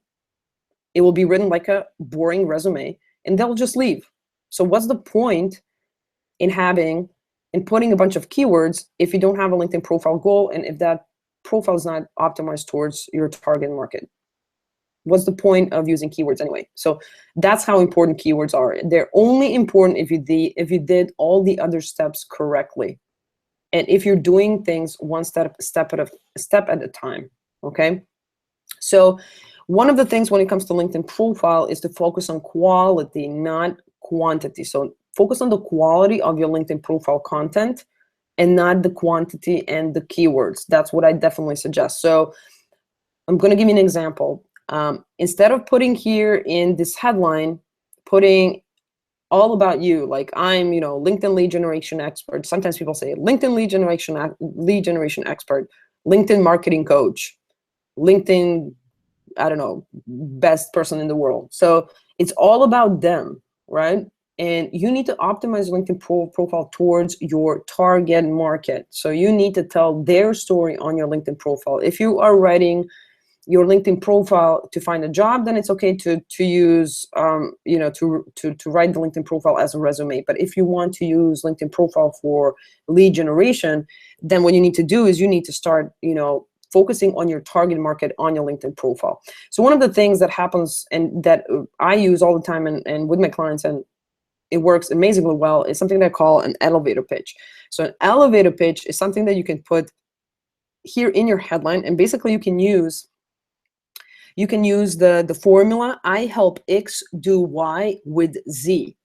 It will be written like a boring resume, and they'll just leave. So what's the point in putting a bunch of keywords if you don't have a LinkedIn profile goal, and if that profile is not optimized towards your target market? What's the point of using keywords anyway? So that's how important keywords are. They're only important if you did all the other steps correctly, and if you're doing things one step at a time. Okay. So one of the things when it comes to LinkedIn profile is to focus on quality, not quantity. So focus on the quality of your LinkedIn profile content and not the quantity and the keywords. That's what I definitely suggest. So I'm going to give you an example. Instead of putting here in this headline, putting all about you, like I'm, LinkedIn lead generation expert. Sometimes people say LinkedIn lead generation expert, LinkedIn marketing coach, LinkedIn, I don't know, best person in the world. So it's all about them, right? And you need to optimize LinkedIn profile towards your target market. So you need to tell their story on your LinkedIn profile. If you are writing your LinkedIn profile to find a job, then it's okay to use, to write the LinkedIn profile as a resume. But if you want to use LinkedIn profile for lead generation, then what you need to do is you need to start, focusing on your target market on your LinkedIn profile. So one of the things that happens and that I use all the time and with my clients, and it works amazingly well, is something that I call an elevator pitch. So an elevator pitch is something that you can put here in your headline, and basically you can use the formula, I help X do Y with Z.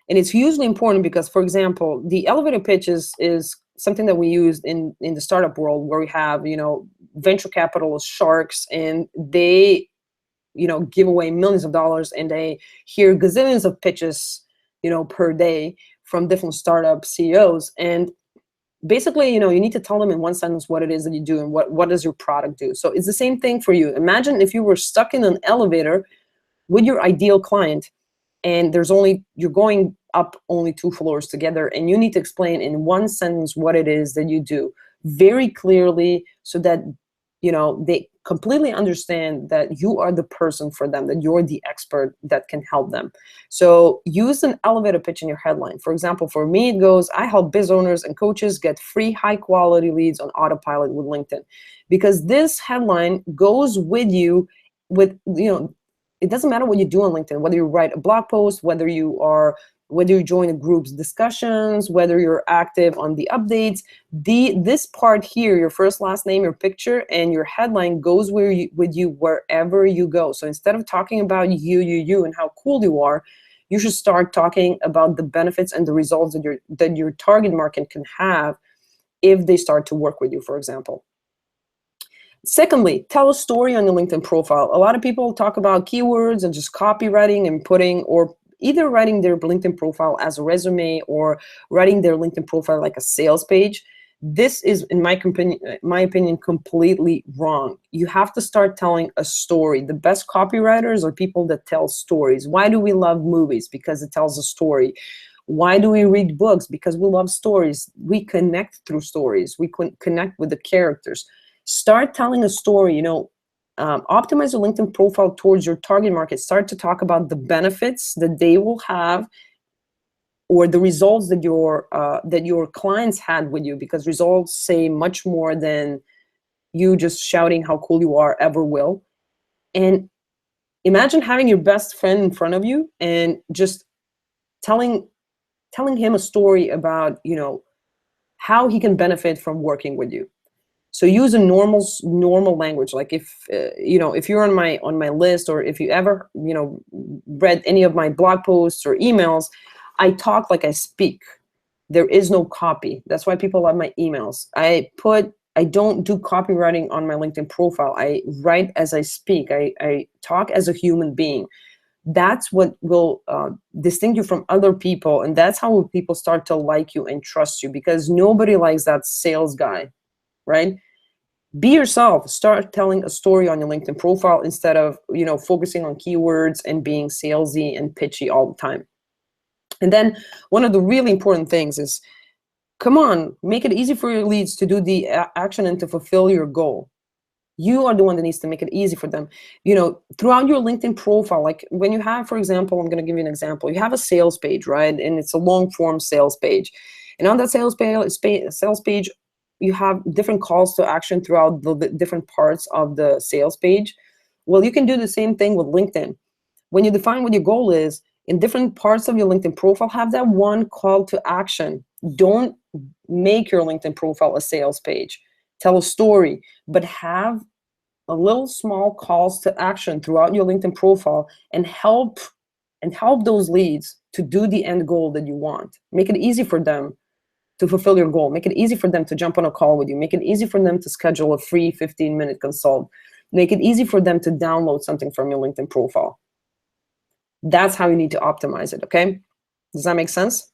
And it's hugely important because, for example, the elevator pitch is something that we use in the startup world, where we have, venture capital sharks, and they, give away millions of dollars, and they hear gazillions of pitches, per day from different startup CEOs. And basically, you need to tell them in one sentence what it is that you do and what does your product do. So it's the same thing for you. Imagine if you were stuck in an elevator with your ideal client, and you're going up only 2 floors together, and you need to explain in one sentence what it is that you do very clearly, so that completely understand that you are the person for them, that you're the expert that can help them. So use an elevator pitch in your headline. For example, for me, it goes, I help biz owners and coaches get free high quality leads on autopilot with LinkedIn. Because this headline goes with you with, it doesn't matter what you do on LinkedIn, whether you write a blog post, whether you join a group's discussions, whether you're active on the updates, this part here, your first, last name, your picture, and your headline goes with you wherever you go. So instead of talking about you and how cool you are, you should start talking about the benefits and the results that your target market can have if they start to work with you, for example. Secondly, tell a story on your LinkedIn profile. A lot of people talk about keywords and just copywriting and or either writing their LinkedIn profile as a resume or writing their LinkedIn profile like a sales page. This is, in my opinion, completely wrong. You have to start telling a story. The best copywriters are people that tell stories. Why do we love movies? Because it tells a story. Why do we read books? Because we love stories. We connect through stories. We connect with the characters. Start telling a story, optimize your LinkedIn profile towards your target market. Start to talk about the benefits that they will have or the results that your clients had with you, because results say much more than you just shouting how cool you are ever will. And imagine having your best friend in front of you and just telling him a story about, how he can benefit from working with you. So use a normal language. Like if you're on my list, or if you ever read any of my blog posts or emails, I talk like I speak. There is no copy. That's why people love my emails. I don't do copywriting on my LinkedIn profile. I write as I speak. I talk as a human being. That's what will distinct you from other people, and that's how people start to like you and trust you, because nobody likes that sales guy. Right? Be yourself. Start telling a story on your LinkedIn profile instead of, focusing on keywords and being salesy and pitchy all the time. And then one of the really important things is, come on, make it easy for your leads to do the action and to fulfill your goal. You are the one that needs to make it easy for them. Throughout your LinkedIn profile, like when you have, for example, I'm going to give you an example. You have a sales page, right? And it's a long form sales page. And on that sales page, you have different calls to action throughout the different parts of the sales page. Well, you can do the same thing with LinkedIn. When you define what your goal is, in different parts of your LinkedIn profile, have that one call to action. Don't make your LinkedIn profile a sales page. Tell a story, but have a little small calls to action throughout your LinkedIn profile and help those leads to do the end goal that you want. Make it easy for them to fulfill your goal. Make it easy for them to jump on a call with you. Make it easy for them to schedule a free 15-minute consult. Make it easy for them to download something from your LinkedIn profile. That's how you need to optimize it, okay? Does that make sense?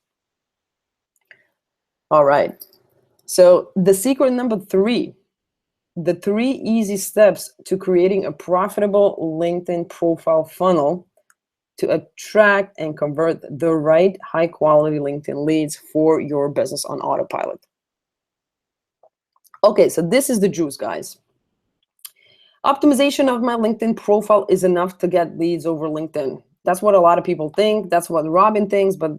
All right. So the secret number 3, the 3 easy steps to creating a profitable LinkedIn profile funnel to attract and convert the right high-quality LinkedIn leads for your business on autopilot. Okay, so this is the juice, guys. Optimization of my LinkedIn profile is enough to get leads over LinkedIn. That's what a lot of people think. That's what Robin thinks, but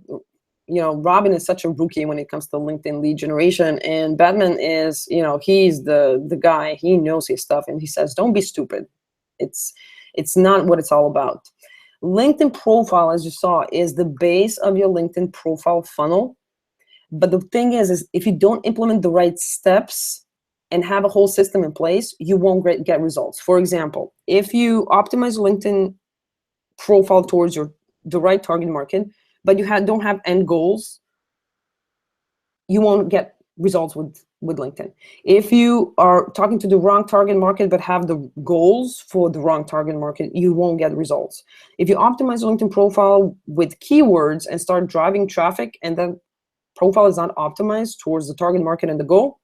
Robin is such a rookie when it comes to LinkedIn lead generation, and Batman is, he's the guy. He knows his stuff, and he says, don't be stupid. It's not what it's all about. LinkedIn profile, as you saw, is the base of your LinkedIn profile funnel. But the thing is if you don't implement the right steps and have a whole system in place, you won't get results. For example, if you optimize LinkedIn profile towards the right target market, but you don't have end goals, you won't get results with LinkedIn. If you are talking to the wrong target market but have the goals for the wrong target market, you won't get results. If you optimize your LinkedIn profile with keywords and start driving traffic, and that profile is not optimized towards the target market and the goal,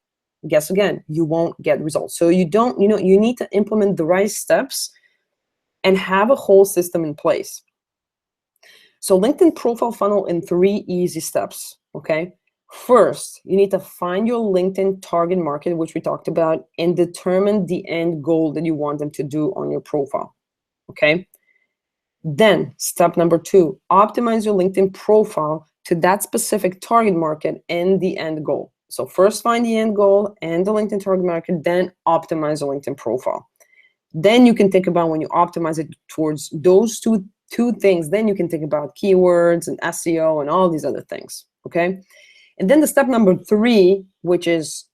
guess again, you won't get results. So you need to implement the right steps and have a whole system in place. So LinkedIn profile funnel in 3 easy steps, okay? First, you need to find your LinkedIn target market, which we talked about, and determine the end goal that you want them to do on your profile, okay? Then, step number 2, optimize your LinkedIn profile to that specific target market and the end goal. So first find the end goal and the LinkedIn target market, then optimize the LinkedIn profile. Then you can think about, when you optimize it towards those two things, then you can think about keywords and SEO and all these other things, okay? And then the step number 3, which is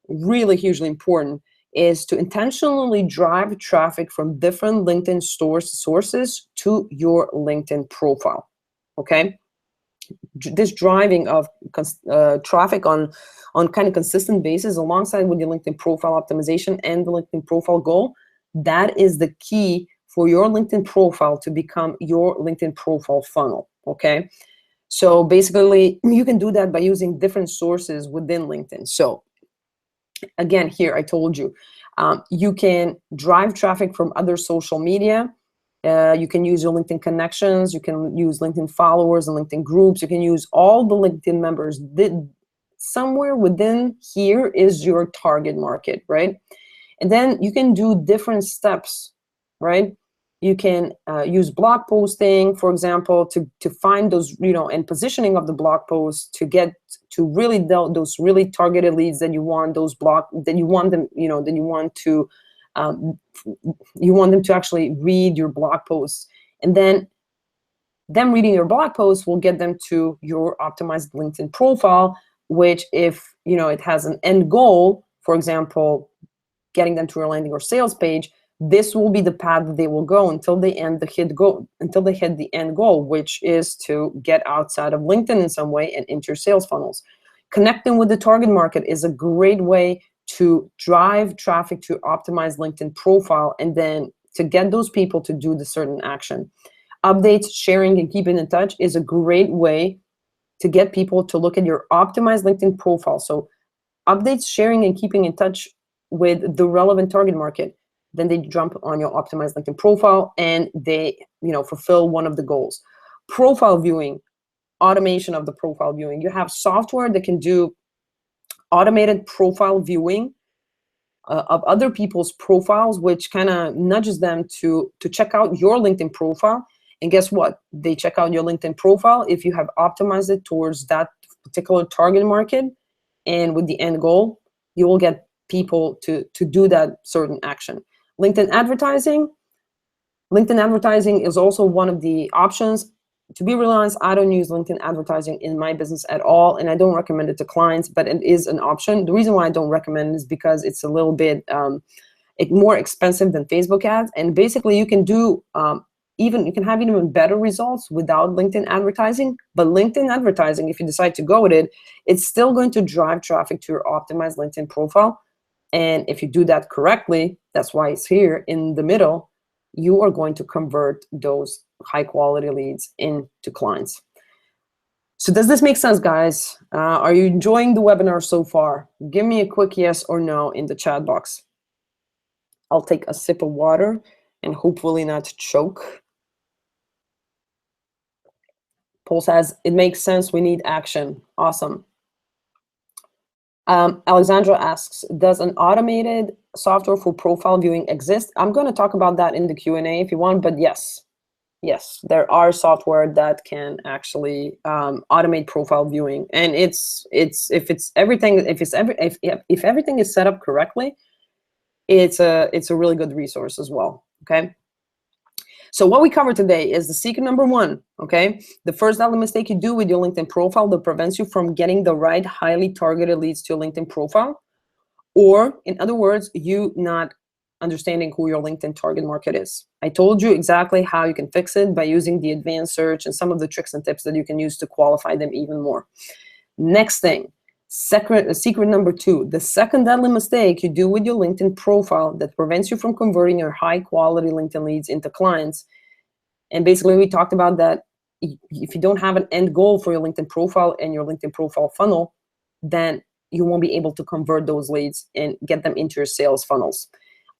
really hugely important, is to intentionally drive traffic from different LinkedIn sources to your LinkedIn profile, okay? This driving of traffic on kind of consistent basis alongside with your LinkedIn profile optimization and the LinkedIn profile goal, that is the key for your LinkedIn profile to become your LinkedIn profile funnel, okay? So basically, you can do that by using different sources within LinkedIn. So again, here I told you, you can drive traffic from other social media. You can use your LinkedIn connections. You can use LinkedIn followers and LinkedIn groups. You can use all the LinkedIn members. Somewhere within here is your target market, right? And then you can do different steps, right? You can use blog posting, for example, to find those, and positioning of the blog posts to get to really those really targeted leads that you want, that you want them, that you want them to actually read your blog posts. And then them reading your blog posts will get them to your optimized LinkedIn profile, which if, it has an end goal, for example, getting them to your landing or sales page, this will be the path that they will go until they hit the end goal, which is to get outside of LinkedIn in some way and into your sales funnels. Connecting with the target market is a great way to drive traffic to optimize LinkedIn profile and then to get those people to do the certain action. Updates, sharing, and keeping in touch is a great way to get people to look at your optimized LinkedIn profile. So updates, sharing, and keeping in touch with the relevant target market, then they jump on your optimized LinkedIn profile and they, fulfill one of the goals. Profile viewing, automation of the profile viewing. You have software that can do automated profile viewing of other people's profiles, which kind of nudges them to check out your LinkedIn profile. And guess what? They check out your LinkedIn profile if you have optimized it towards that particular target market. And with the end goal, you will get people to do that certain action. LinkedIn advertising. LinkedIn advertising is also one of the options. To be really honest, I don't use LinkedIn advertising in my business at all, and I don't recommend it to clients, but it is an option. The reason why I don't recommend it is because it's a little bit more expensive than Facebook ads, and basically you can do you can have even better results without LinkedIn advertising. But LinkedIn advertising, if you decide to go with it, it's still going to drive traffic to your optimized LinkedIn profile. And if you do that correctly, that's why it's here in the middle, you are going to convert those high quality leads into clients. So does this make sense, guys? Are you enjoying the webinar so far? Give me a quick yes or no in the chat box. I'll take a sip of water and hopefully not choke. Paul says, it makes sense, we need action. Awesome. Alexandra asks, does an automated software for profile viewing exist? I'm going to talk about that in the Q&A if you want, but yes, there are software that can actually automate profile viewing, and if everything is set up correctly, it's a really good resource as well. Okay. So what we covered today is the secret number 1, okay? The first element mistake you do with your LinkedIn profile that prevents you from getting the right highly targeted leads to your LinkedIn profile, or in other words, you not understanding who your LinkedIn target market is. I told you exactly how you can fix it by using the advanced search and some of the tricks and tips that you can use to qualify them even more. Next thing, secret number 2, the second deadly mistake you do with your LinkedIn profile that prevents you from converting your high quality LinkedIn leads into clients. And basically we talked about that if you don't have an end goal for your LinkedIn profile and your LinkedIn profile funnel, then you won't be able to convert those leads and get them into your sales funnels.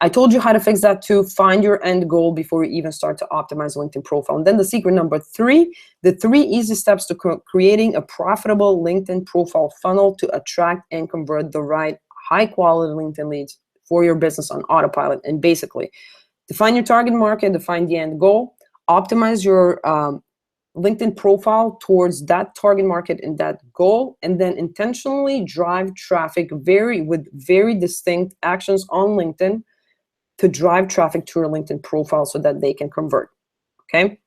I told you how to fix that too. Find your end goal before you even start to optimize LinkedIn profile. And then the secret number 3, the 3 easy steps to creating a profitable LinkedIn profile funnel to attract and convert the right high quality LinkedIn leads for your business on autopilot. And basically, define your target market, define the end goal, optimize your LinkedIn profile towards that target market and that goal, and then intentionally drive traffic with very distinct actions on LinkedIn to drive traffic to your LinkedIn profile so that they can convert, okay?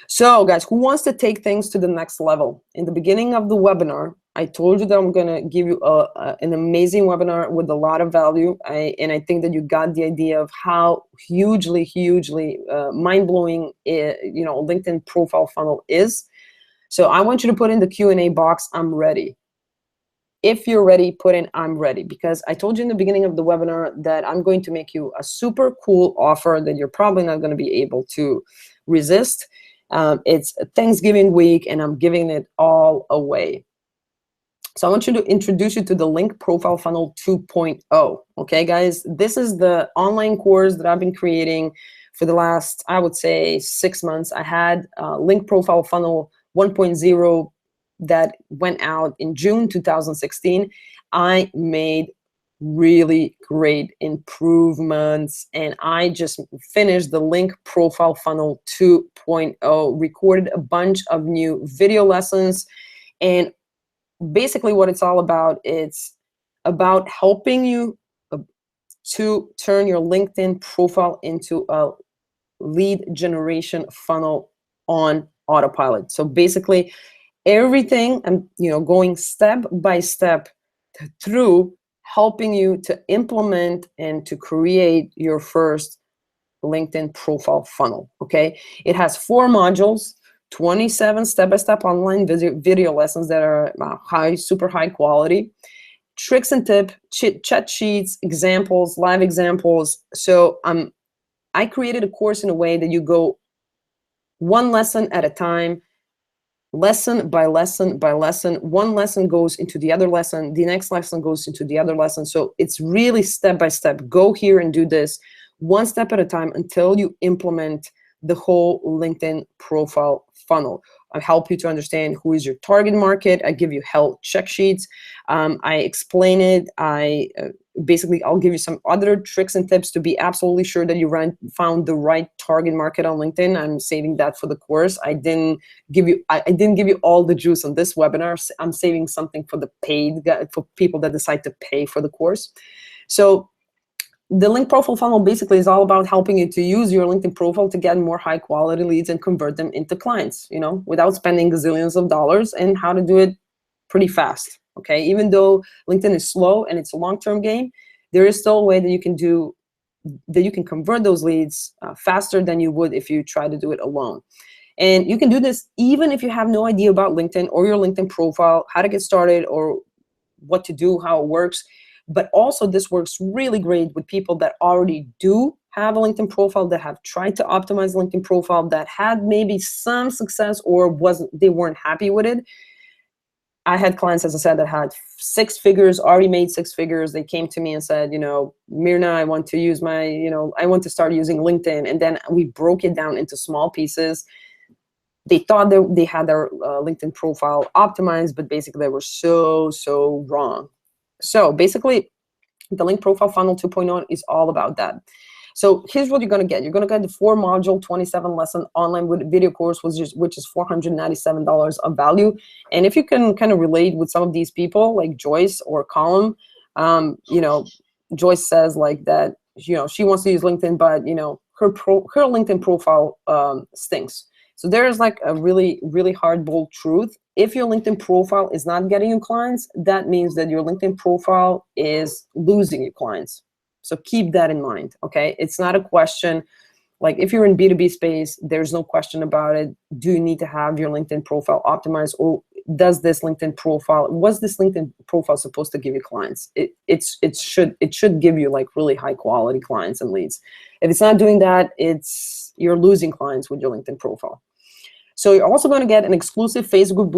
So guys, who wants to take things to the next level? In the beginning of the webinar, I told you that I'm gonna give you an amazing webinar with a lot of value, and I think that you got the idea of how hugely mind-blowing LinkedIn profile funnel is. So I want you to put in the Q&A box, I'm ready. If you're ready, put in I'm ready, because I told you in the beginning of the webinar that I'm going to make you a super cool offer that you're probably not going to be able to resist. It's Thanksgiving week and I'm giving it all away. So I want you to introduce you to the Link Profile Funnel 2.0. Okay, guys, this is the online course that I've been creating for the last, I would say, 6 months. I had Link Profile Funnel 1.0 that went out in June 2016. I made really great improvements, and I just finished the Link Profile Funnel 2.0, recorded a bunch of new video lessons, and basically what it's all about, it's about helping you to turn your LinkedIn profile into a lead generation funnel on autopilot. So basically everything, I'm going step by step through helping you to implement and to create your first LinkedIn profile funnel, okay? It has 4 modules, 27 step-by-step online video lessons that are super high quality, tricks and tips, chat sheets, examples, live examples. So I created a course in a way that you go one lesson at a time, lesson by lesson by lesson. One lesson goes into the other lesson. The next lesson goes into the other lesson. So it's really step by step. Go here and do this one step at a time until you implement the whole LinkedIn profile funnel. I help you to understand who is your target market. I give you health check sheets. I explain it. Basically, I'll give you some other tricks and tips to be absolutely sure that you found the right target market on LinkedIn. I'm saving that for the course. I didn't give you all the juice on this webinar. I'm saving something for the paid, for people that decide to pay for the course. So the Link Profile Funnel basically is all about helping you to use your LinkedIn profile to get more high quality leads and convert them into clients, without spending gazillions of dollars, and how to do it pretty fast, okay? Even though LinkedIn is slow and it's a long-term game, there is still a way that you can convert those leads faster than you would if you try to do it alone. And you can do this even if you have no idea about LinkedIn or your LinkedIn profile, how to get started or what to do, how it works. But also this works really great with people that already do have a LinkedIn profile, that have tried to optimize LinkedIn profile, that had maybe some success or they weren't happy with it. I had clients, as I said, that had 6 figures, already made 6 figures. They came to me and said, Mirna, I want to use I want to start using LinkedIn. And then we broke it down into small pieces. They thought they had their LinkedIn profile optimized, but basically they were so wrong. So basically, the Link Profile Funnel 2.0 is all about that. So here's what you're going to get. You're going to get the 4-module, 27-lesson online video course, which is $497 of value. And if you can kind of relate with some of these people, like Joyce or Colin, Joyce says like that, she wants to use LinkedIn, but her LinkedIn profile stinks. So there's like a really hard, bold truth. If your LinkedIn profile is not getting you clients, that means that your LinkedIn profile is losing you clients. So keep that in mind, okay? It's not a question, like if you're in B2B space, there's no question about it. Do you need to have your LinkedIn profile optimized, or was this LinkedIn profile supposed to give you clients? It should give you like really high quality clients and leads. If it's not doing that, you're losing clients with your LinkedIn profile. So you're also going to get an exclusive Facebook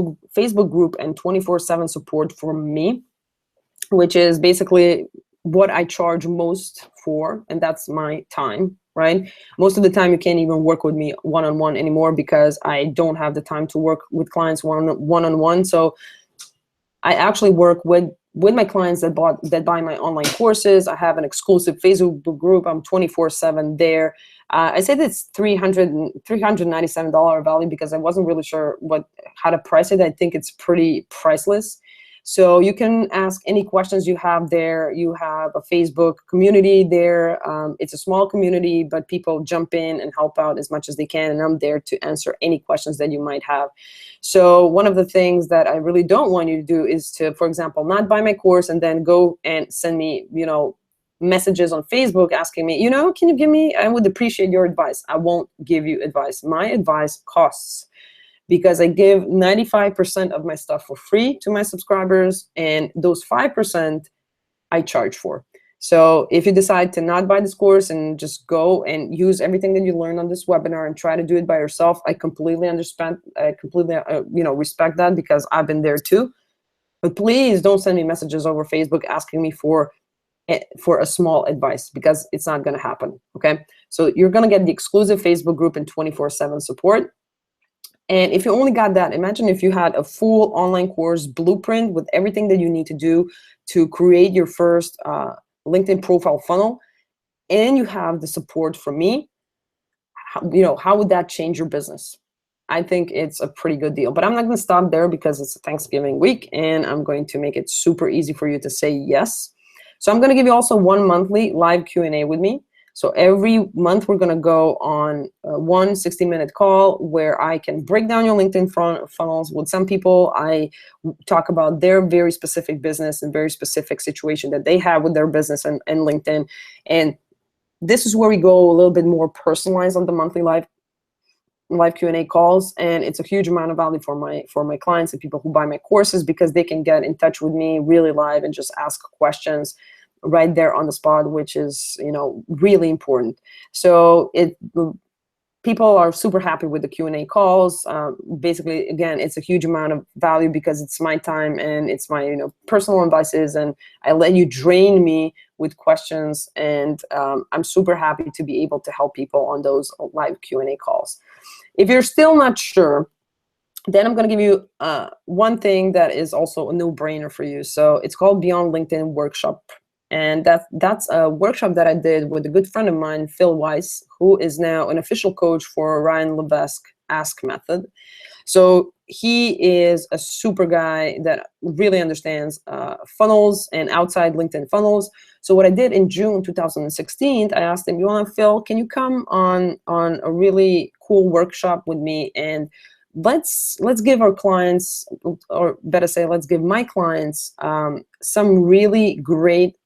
group and 24/7 support from me, which is basically what I charge most for, and that's my time, right? Most of the time you can't even work with me one-on-one anymore because I don't have the time to work with clients one-on-one. So I actually work with my clients that buy my online courses. I have an exclusive Facebook group. I'm 24/7 there. I said it's $397 value because I wasn't really sure how to price it. I think it's pretty priceless. So you can ask any questions you have there. You have a Facebook community there. It's a small community, but people jump in and help out as much as they can. And I'm there to answer any questions that you might have. So one of the things that I really don't want you to do is to, for example, not buy my course and then go and send me, messages on Facebook asking me, can you give me, I would appreciate your advice. I won't give you advice. My advice costs, because I give 95% of my stuff for free to my subscribers, and those 5% I charge for. So if you decide to not buy this course and just go and use everything that you learned on this webinar and try to do it by yourself, I completely understand. I completely, respect that, because I've been there too. But please don't send me messages over Facebook asking me for a small advice, because it's not going to happen. Okay. So you're going to get the exclusive Facebook group and 24/7 support. And if you only got that, imagine if you had a full online course blueprint with everything that you need to do to create your first LinkedIn profile funnel, and you have the support from me. How would that change your business? I think it's a pretty good deal. But I'm not going to stop there, because it's Thanksgiving week, and I'm going to make it super easy for you to say yes. So I'm going to give you also one monthly live Q&A with me. So every month we're going to go on one 60-minute call where I can break down your LinkedIn funnels. With some people, I talk about their very specific business and very specific situation that they have with their business and LinkedIn. And this is where we go a little bit more personalized on the monthly live Q&A calls, and it's a huge amount of value for my clients and people who buy my courses, because they can get in touch with me really live and just ask questions right there on the spot, which is really important. So people are super happy with the Q&A calls. Basically, again, it's a huge amount of value because it's my time and it's my personal advices, and I let you drain me with questions, and I'm super happy to be able to help people on those live Q&A calls. If you're still not sure, then I'm going to give you one thing that is also a no-brainer for you. So it's called Beyond LinkedIn Workshop. And that's a workshop that I did with a good friend of mine, Phil Weiss, who is now an official coach for Ryan Levesque Ask Method. So he is a super guy that really understands funnels and outside LinkedIn funnels. So what I did in June 2016, I asked him, Phil, can you come on a really cool workshop with me, and let's give our clients, or better say, let's give my clients some really great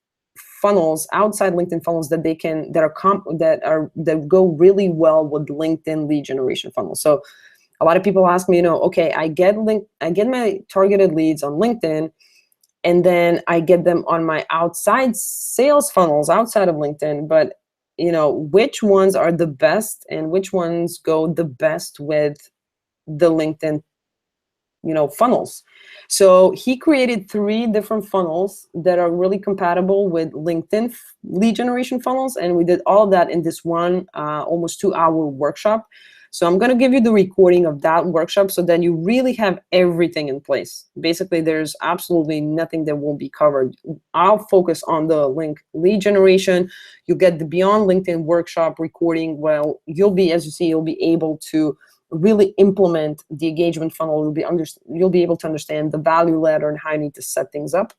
funnels, outside LinkedIn funnels that go really well with LinkedIn lead generation funnels. So a lot of people ask me, okay, I get my targeted leads on LinkedIn, and then I get them on my outside sales funnels outside of LinkedIn, but which ones are the best and which ones go the best with the LinkedIn funnels. So he created 3 different funnels that are really compatible with LinkedIn lead generation funnels, and we did all of that in this one almost 2-hour workshop. So I'm going to give you the recording of that workshop so that you really have everything in place. Basically, there's absolutely nothing that won't be covered. I'll focus on the link lead generation. You get the Beyond LinkedIn workshop recording. Well, you'll be able to really implement the engagement funnel. You'll be able to understand the value ladder and how you need to set things up.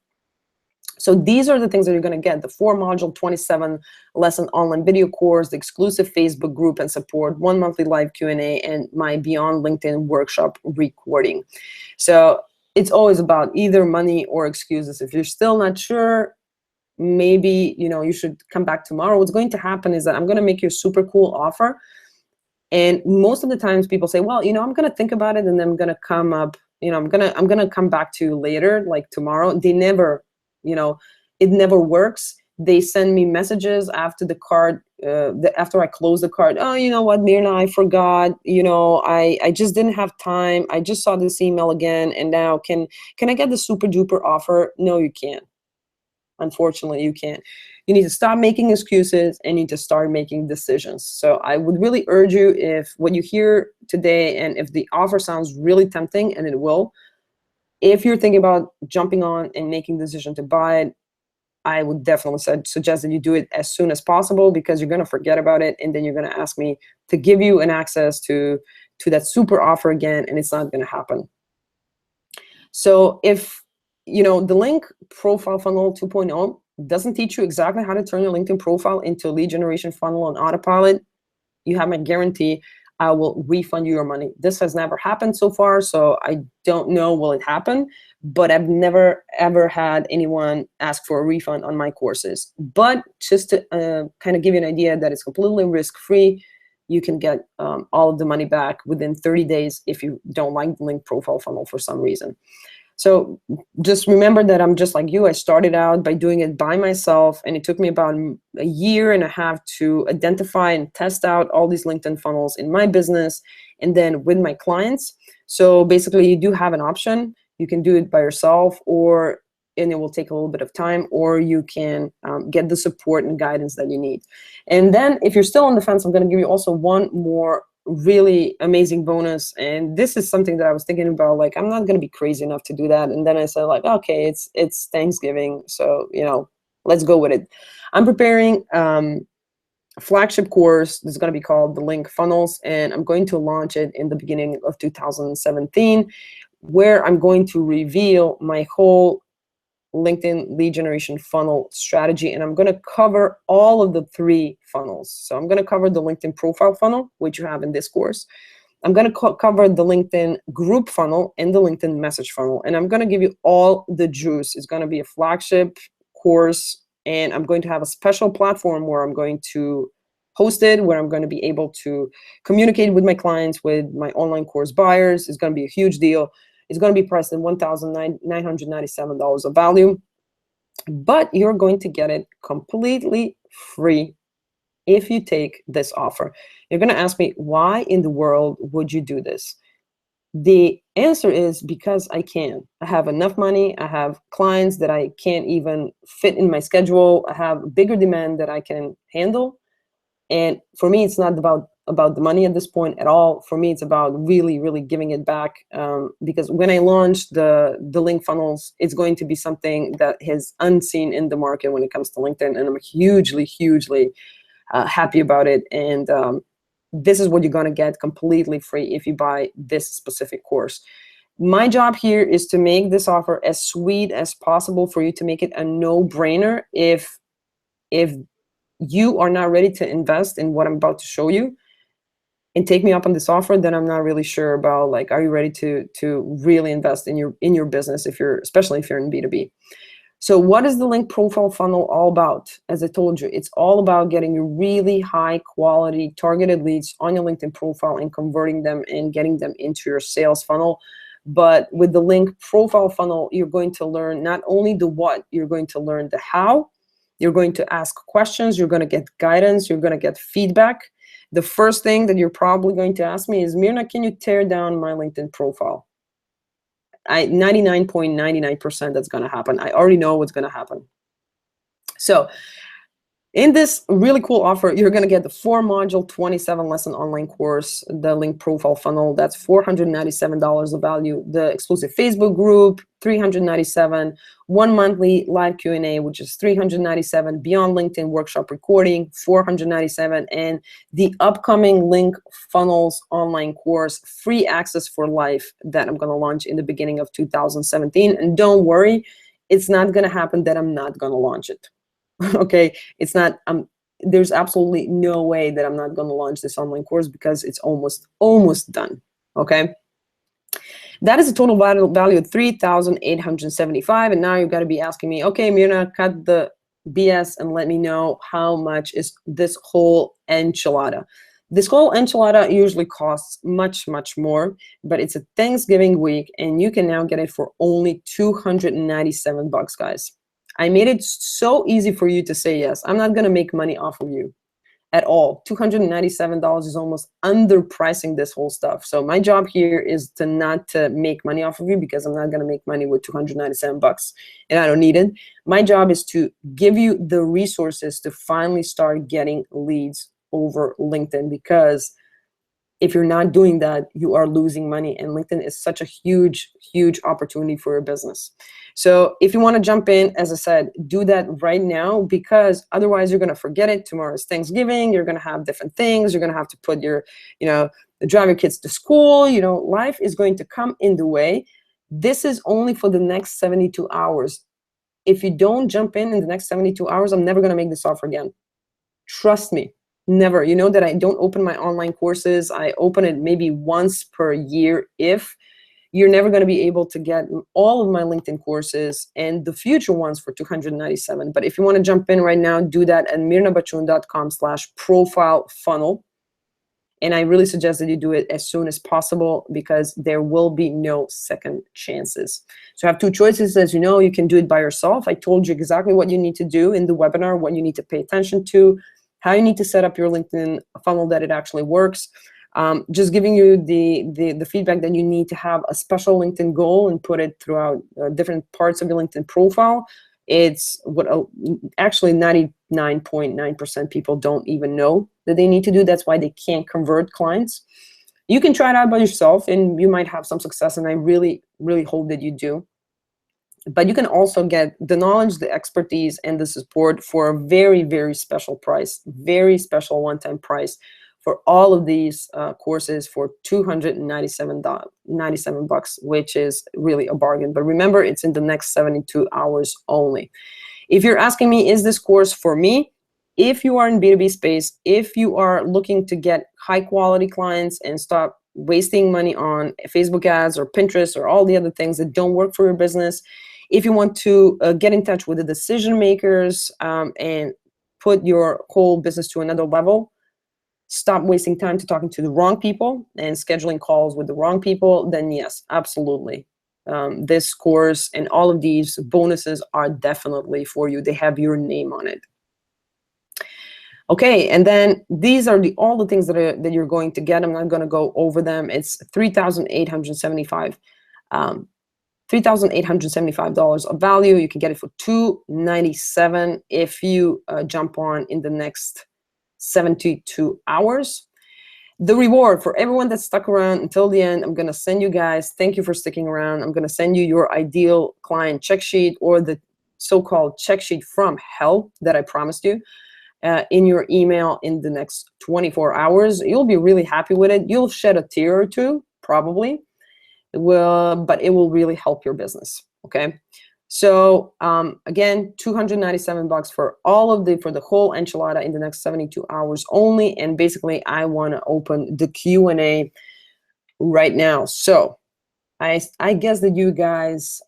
So these are the things that you're going to get: the 4-module, 27-lesson online video course, the exclusive Facebook group and support, 1 monthly live Q&A, and my Beyond LinkedIn workshop recording. So it's always about either money or excuses. If you're still not sure, maybe you should come back tomorrow. What's going to happen is that I'm going to make you a super cool offer. And most of the times people say, well, I'm going to think about it, and then I'm going to come up, I'm going to come back to you later, like tomorrow. They never, it never works. They send me messages after the card, after I close the card. Oh, you know what, Mirna, I forgot. I just didn't have time. I just saw this email again, and now can I get the super duper offer? No, you can't. unfortunately, you can't. You need to stop making excuses and you need to start making decisions. So I would really urge you, if what you hear today and if the offer sounds really tempting, and it will, if you're thinking about jumping on and making the decision to buy it, I would definitely suggest that you do it as soon as possible, because you're going to forget about it and then you're going to ask me to give you an access to that super offer again, and it's not going to happen. So if the link profile funnel 2.0 doesn't teach you exactly how to turn your LinkedIn profile into a lead generation funnel on autopilot, you have my guarantee I will refund you your money. This has never happened so far, so I don't know will it happen, but I've never ever had anyone ask for a refund on my courses. But just to kind of give you an idea that it's completely risk-free, you can get all of the money back within 30 days if you don't like the link profile funnel for some reason. So just remember that I'm just like you. I started out by doing it by myself, and it took me about a year and a half to identify and test out all these LinkedIn funnels in my business and then with my clients. So basically, you do have an option. You can do it by yourself, and it will take a little bit of time, or you can get the support and guidance that you need. And then if you're still on the fence, I'm going to give you also one more really amazing bonus. And this is something that I was thinking about, like, I'm not going to be crazy enough to do that. And then I said, like, okay, it's Thanksgiving, so let's go with it. I'm preparing a flagship course that's going to be called the Link Funnels, and I'm going to launch it in the beginning of 2017, where I'm going to reveal my whole LinkedIn lead generation funnel strategy, and I'm going to cover all of the 3 funnels. So I'm going to cover the LinkedIn profile funnel, which you have in this course. I'm going to cover the LinkedIn group funnel and the LinkedIn message funnel, and I'm going to give you all the juice. It's going to be a flagship course, and I'm going to have a special platform where I'm going to host it, where I'm going to be able to communicate with my clients, with my online course buyers. It's going to be a huge deal. It's going to be priced at $1,997 of value, but you're going to get it completely free if you take this offer. You're going to ask me, why in the world would you do this? The answer is because I can. I have enough money. I have clients that I can't even fit in my schedule. I have bigger demand that I can handle. And for me, it's not about the money at this point at all. For me, it's about really, really giving it back, because when I launch the link funnels, it's going to be something that is unseen in the market when it comes to LinkedIn, and I'm hugely, hugely happy about it. And this is what you're going to get completely free if you buy this specific course. My job here is to make this offer as sweet as possible for you, to make it a no-brainer. If you are not ready to invest in what I'm about to show you and take me up on this offer, then I'm not really sure about, like, are you ready to really invest in your business, especially if you're in B2B. So what is the link profile funnel all about? As I told you, it's all about getting you really high quality targeted leads on your LinkedIn profile and converting them and getting them into your sales funnel. But with the link profile funnel, you're going to learn not only the what, you're going to learn the how. You're going to ask questions, you're going to get guidance, you're going to get feedback. The first thing that you're probably going to ask me is, Mirna, can you tear down my LinkedIn profile? 99.99% that's going to happen. I already know what's going to happen. So in this really cool offer, you're going to get the 4-module, 27-lesson online course, the link profile funnel. That's $497 of value. The exclusive Facebook group, $397. 1 monthly live Q&A, which is $397. Beyond LinkedIn workshop recording, $497. And the upcoming link funnels online course, free access for life, that I'm going to launch in the beginning of 2017. And don't worry, it's not going to happen that I'm not going to launch it. Okay, it's not. There's absolutely no way that I'm not going to launch this online course, because it's almost done. Okay, that is a total value of $3,875, and now you've got to be asking me, okay, Mirna, cut the BS and let me know how much is this whole enchilada. This whole enchilada usually costs much, much more, but it's a Thanksgiving week, and you can now get it for only $297, guys. I made it so easy for you to say yes. I'm not going to make money off of you. at all. $297 is almost underpricing this whole stuff. So my job here is to not to make money off of you, because I'm not going to make money with 297 bucks and I don't need it. My job is to give you the resources to finally start getting leads over LinkedIn, because if you're not doing that, you are losing money, and LinkedIn is such a huge, huge opportunity for your business. So if you want to jump in, as I said, do that right now, because otherwise you're going to forget it. Tomorrow is Thanksgiving. You're going to have different things. You're going to have to put your, drive your kids to school. Life is going to come in the way. This is only for the next 72 hours. If you don't jump in the next 72 hours, I'm never going to make this offer again. Trust me. Never. You know that I don't open my online courses. I open it maybe once per year. If you're never going to be able to get all of my LinkedIn courses and the future ones for $297. But if you want to jump in right now, do that at mirnabachun.com/profile funnel. And I really suggest that you do it as soon as possible, because there will be no second chances. So I have two choices. As you know, you can do it by yourself. I told you exactly what you need to do in the webinar, what you need to pay attention to, how you need to set up your LinkedIn funnel that it actually works. Just giving you the feedback that you need to have a special LinkedIn goal and put it throughout different parts of your LinkedIn profile. It's what actually 99.9% people don't even know that they need to do. That's why they can't convert clients. You can try it out by yourself and you might have some success, and I really, really hope that you do. But you can also get the knowledge, the expertise, and the support for a very, very special price, very special one-time price for all of these courses for $297 bucks, which is really a bargain. But remember, it's in the next 72 hours only. If you're asking me, is this course for me? If you are in B2B space, if you are looking to get high quality clients and stop wasting money on Facebook ads or Pinterest or all the other things that don't work for your business, if you want to get in touch with the decision makers and put your whole business to another level, stop wasting time to talking to the wrong people and scheduling calls with the wrong people, then yes, absolutely. This course and all of these bonuses are definitely for you. They have your name on it. Okay, and then these are all the things that you're going to get. I'm not going to go over them. It's $3,875. $3,875 of value. You can get it for $297 if you jump on in the next 72 hours. The reward for everyone that stuck around until the end, I'm going to send you guys, thank you for sticking around. I'm going to send you your ideal client check sheet, or the so-called check sheet from hell that I promised you in your email in the next 24 hours. You'll be really happy with it. You'll shed a tear or two, probably. But it will really help your business. Okay. So again, $297 for for the whole enchilada in the next 72 hours only. And basically, I want to open the Q&A right now. So I guess that you guys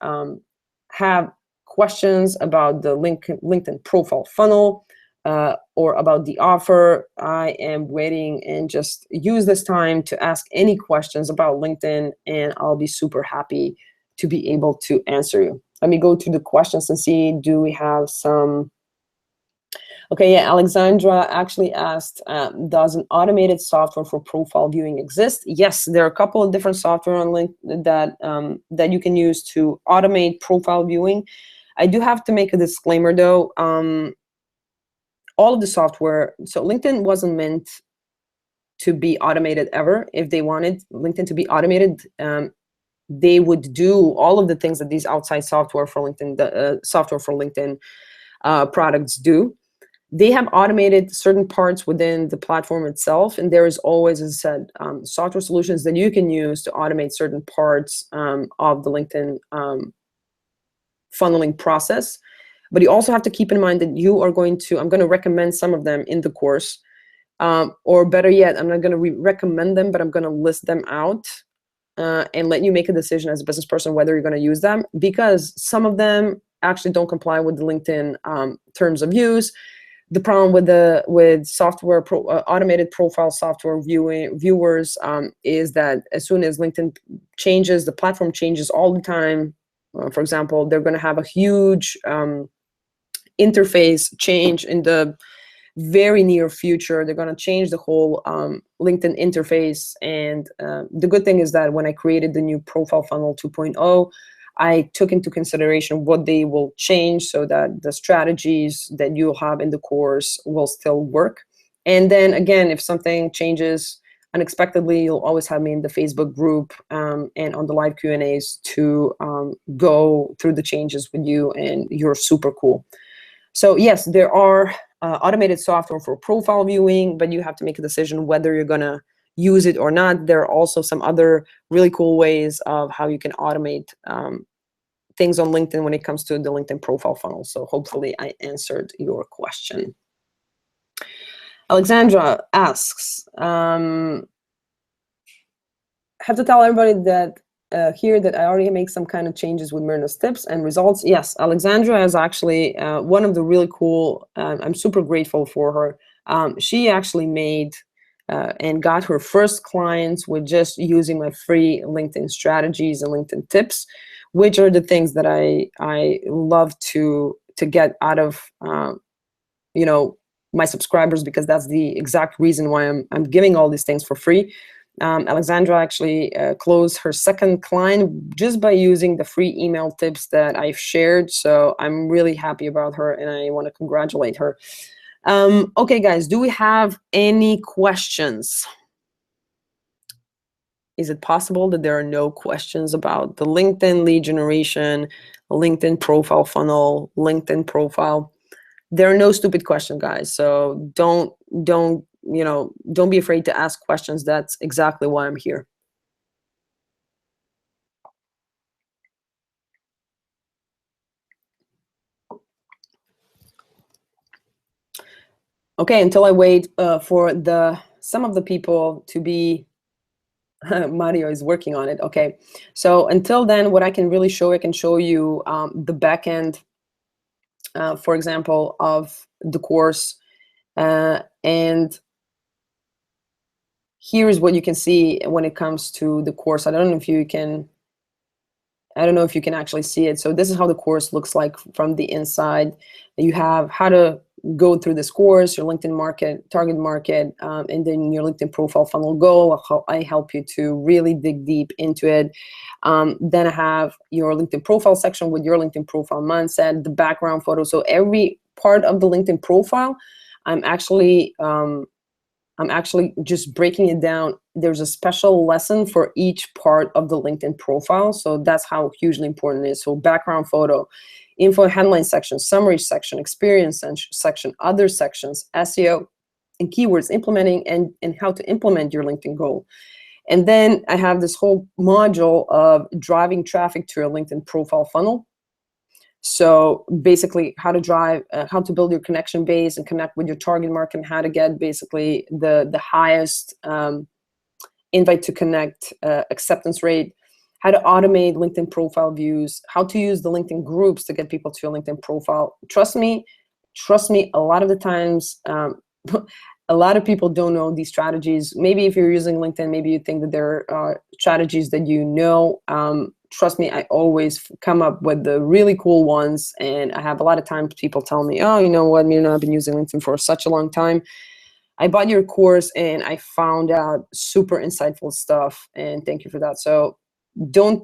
have questions about the LinkedIn profile funnel or about the offer. I am waiting, and just use this time to ask any questions about LinkedIn, and I'll be super happy to be able to answer you. Let me go to the questions and see, do we have some? Okay, yeah, Alexandra actually asked, does an automated software for profile viewing exist? Yes, there are a couple of different software on LinkedIn that you can use to automate profile viewing. I do have to make a disclaimer though. All of the software, so LinkedIn wasn't meant to be automated ever. If they wanted LinkedIn to be automated, they would do all of the things that these outside software for LinkedIn, products do. They have automated certain parts within the platform itself, and there is always, as I said, software solutions that you can use to automate certain parts of the LinkedIn funneling process. But you also have to keep in mind that I'm going to recommend some of them in the course, or better yet, I'm not going to recommend them, but I'm going to list them out and let you make a decision as a business person whether you're going to use them, because some of them actually don't comply with the LinkedIn terms of use. The problem with software automated profile software viewers is that as soon as LinkedIn changes, the platform changes all the time. For example, they're going to have a huge interface change in the very near future. They're going to change the whole LinkedIn interface. And the good thing is that when I created the new profile funnel 2.0, I took into consideration what they will change so that the strategies that you'll have in the course will still work. And then again, if something changes unexpectedly, you'll always have me in the Facebook group and on the live Q&As to go through the changes with you, and you're super cool. So yes, there are automated software for profile viewing, but you have to make a decision whether you're gonna use it or not. There are also some other really cool ways of how you can automate things on LinkedIn when it comes to the LinkedIn profile funnel. So hopefully I answered your question. Alexandra asks, have to tell everybody that here that I already make some kind of changes with Myrna's tips and results. Yes, Alexandra is actually one of the really cool, I'm super grateful for her. She actually made and got her first clients with just using my free LinkedIn strategies and LinkedIn tips, which are the things that I love to get out of my subscribers, because that's the exact reason why I'm giving all these things for free. Alexandra actually closed her second client just by using the free email tips that I've shared. So I'm really happy about her, and I want to congratulate her. Okay, guys, do we have any questions? Is it possible that there are no questions about the LinkedIn lead generation, LinkedIn profile funnel, LinkedIn profile? There are no stupid questions, guys. So don't be afraid to ask questions. That's exactly why I'm here. Okay, until I wait for some of the people to be, Mario is working on it. Okay, so until then, what I can really show, I can show you the back end, for example, of the course. And here's what you can see when it comes to the course. I don't know if you can actually see it. So this is how the course looks like from the inside. You have how to go through this course, your LinkedIn market, target market, and then your LinkedIn profile funnel goal. I help you to really dig deep into it. Then I have your LinkedIn profile section with your LinkedIn profile mindset, the background photo. So every part of the LinkedIn profile, I'm actually just breaking it down. There's a special lesson for each part of the LinkedIn profile. So that's how hugely important it is. So background photo, info headline section, summary section, experience section, other sections, SEO and keywords, implementing and how to implement your LinkedIn goal. And then I have this whole module of driving traffic to your LinkedIn profile funnel. So basically how to build your connection base and connect with your target market, and how to get basically the highest invite to connect acceptance rate, how to automate LinkedIn profile views, how to use the LinkedIn groups to get people to your LinkedIn profile. Trust me, a lot of the times, a lot of people don't know these strategies. Maybe if you're using LinkedIn, maybe you think that there are strategies that you know. Trust me, I always come up with the really cool ones. And I have a lot of times people tell me, oh, you know what, Mirna, I've been using LinkedIn for such a long time. I bought your course and I found out super insightful stuff, and thank you for that. So don't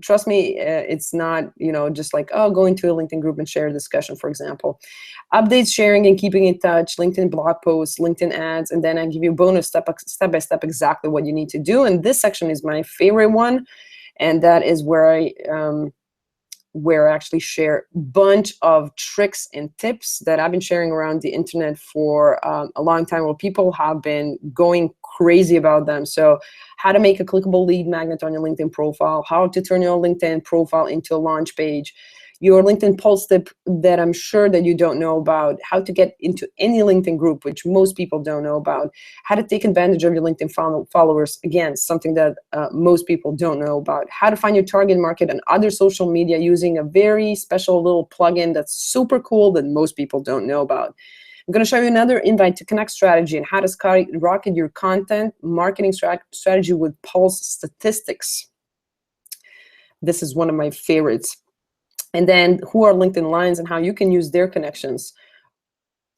trust me. It's not, just like, oh, go into a LinkedIn group and share a discussion, for example. Updates, sharing, and keeping in touch, LinkedIn blog posts, LinkedIn ads, and then I give you a bonus step by step exactly what you need to do. And this section is my favorite one, and that is where I actually share a bunch of tricks and tips that I've been sharing around the internet for a long time, where people have been going crazy about them. So how to make a clickable lead magnet on your LinkedIn profile, how to turn your LinkedIn profile into a launch page, your LinkedIn pulse tip that I'm sure that you don't know about, how to get into any LinkedIn group, which most people don't know about, how to take advantage of your LinkedIn followers, again, something that most people don't know about, how to find your target market and other social media using a very special little plugin that's super cool that most people don't know about. I'm going to show you another invite to connect strategy and how to skyrocket your content marketing strategy with pulse statistics. This is one of my favorites. And then who are LinkedIn lines and how you can use their connections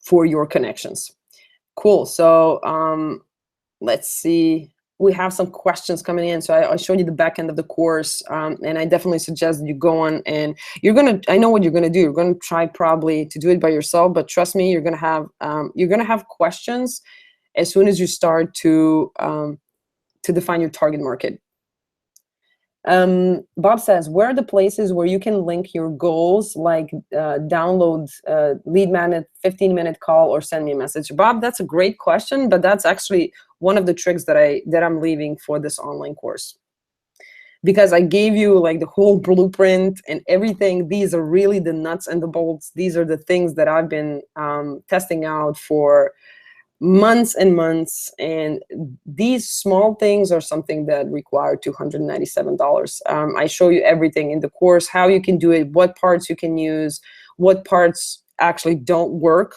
for your connections. Cool. So let's see. We have some questions coming in. So I showed you the back end of the course, and I definitely suggest that you go on and I know what you're gonna do. You're gonna try probably to do it by yourself, but trust me, you're gonna have questions as soon as you start to define your target market. Bob says, where are the places where you can link your goals, like download lead magnet, 15-minute call, or send me a message? Bob, that's a great question, but that's actually one of the tricks that I'm leaving for this online course. Because I gave you like the whole blueprint and everything. These are really the nuts and the bolts. These are the things that I've been testing out for months and months, and these small things are something that require $297. I show you everything in the course, how you can do it, what parts you can use, what parts actually don't work,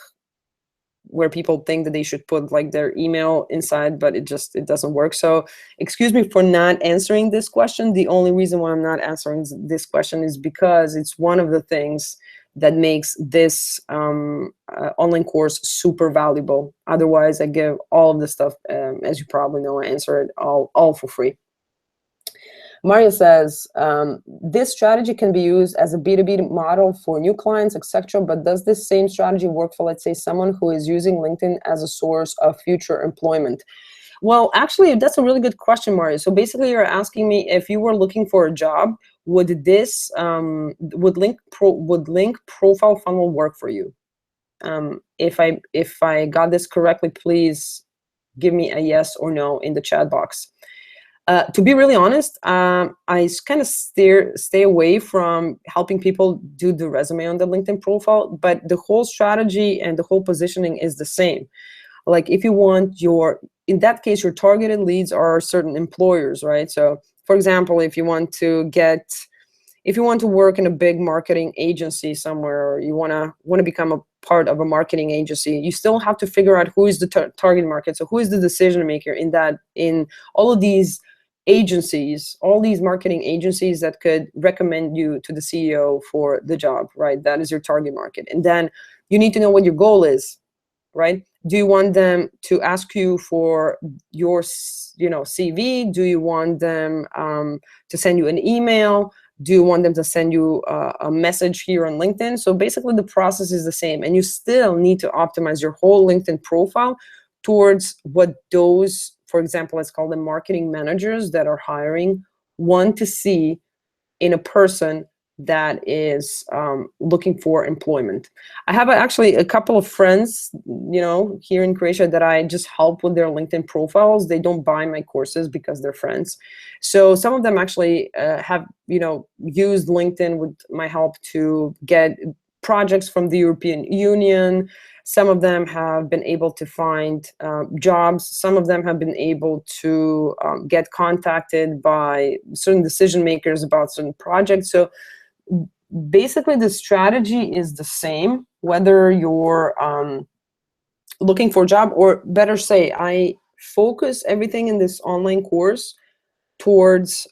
where people think that they should put like their email inside, but it doesn't work. So excuse me for not answering this question. The only reason why I'm not answering this question is because it's one of the things that makes this online course super valuable. Otherwise, I give all of the stuff, as you probably know, I answer it all for free. Mario says, this strategy can be used as a B2B model for new clients, etc. But does this same strategy work for, let's say, someone who is using LinkedIn as a source of future employment? Well, actually, that's a really good question, Mario. So basically, you're asking me if you were looking for a job, would this would link profile funnel work for you? If I got this correctly, please give me a yes or no in the chat box. To be really honest, I kind of stay away from helping people do the resume on the LinkedIn profile, but the whole strategy and the whole positioning is the same. Like if you want in that case, your targeted leads are certain employers, right? So for example, if you want to work in a big marketing agency somewhere, or you want to become a part of a marketing agency, you still have to figure out who is the target market. So who is the decision maker in all of these agencies, all these marketing agencies that could recommend you to the CEO for the job, right? That is your target market. And then you need to know what your goal is, right? Do you want them to ask you for your, CV? Do you want them to send you an email? Do you want them to send you a message here on LinkedIn? So basically the process is the same, and you still need to optimize your whole LinkedIn profile towards what those, for example, let's call them marketing managers that are hiring, want to see in a person that is looking for employment. I have actually a couple of friends, here in Croatia that I just help with their LinkedIn profiles. They don't buy my courses because they're friends. So some of them actually have, used LinkedIn with my help to get projects from the European Union. Some of them have been able to find jobs. Some of them have been able to get contacted by certain decision makers about certain projects. So basically the strategy is the same, whether you're looking for a job, or better say, I focus everything in this online course towards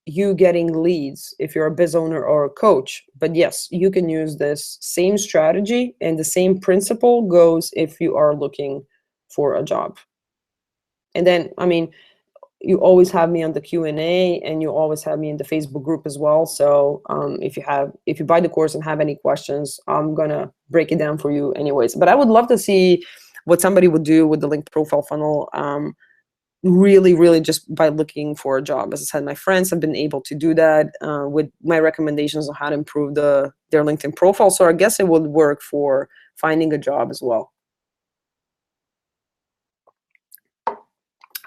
you getting leads if you're a biz owner or a coach. But yes, you can use this same strategy, and the same principle goes if you are looking for a job. And then, you always have me on the Q&A, and you always have me in the Facebook group as well. So if you buy the course and have any questions, I'm gonna break it down for you anyways. But I would love to see what somebody would do with the linked profile funnel, really just by looking for a job. As I said, my friends have been able to do that with my recommendations on how to improve their LinkedIn profile. So I guess it would work for finding a job as well.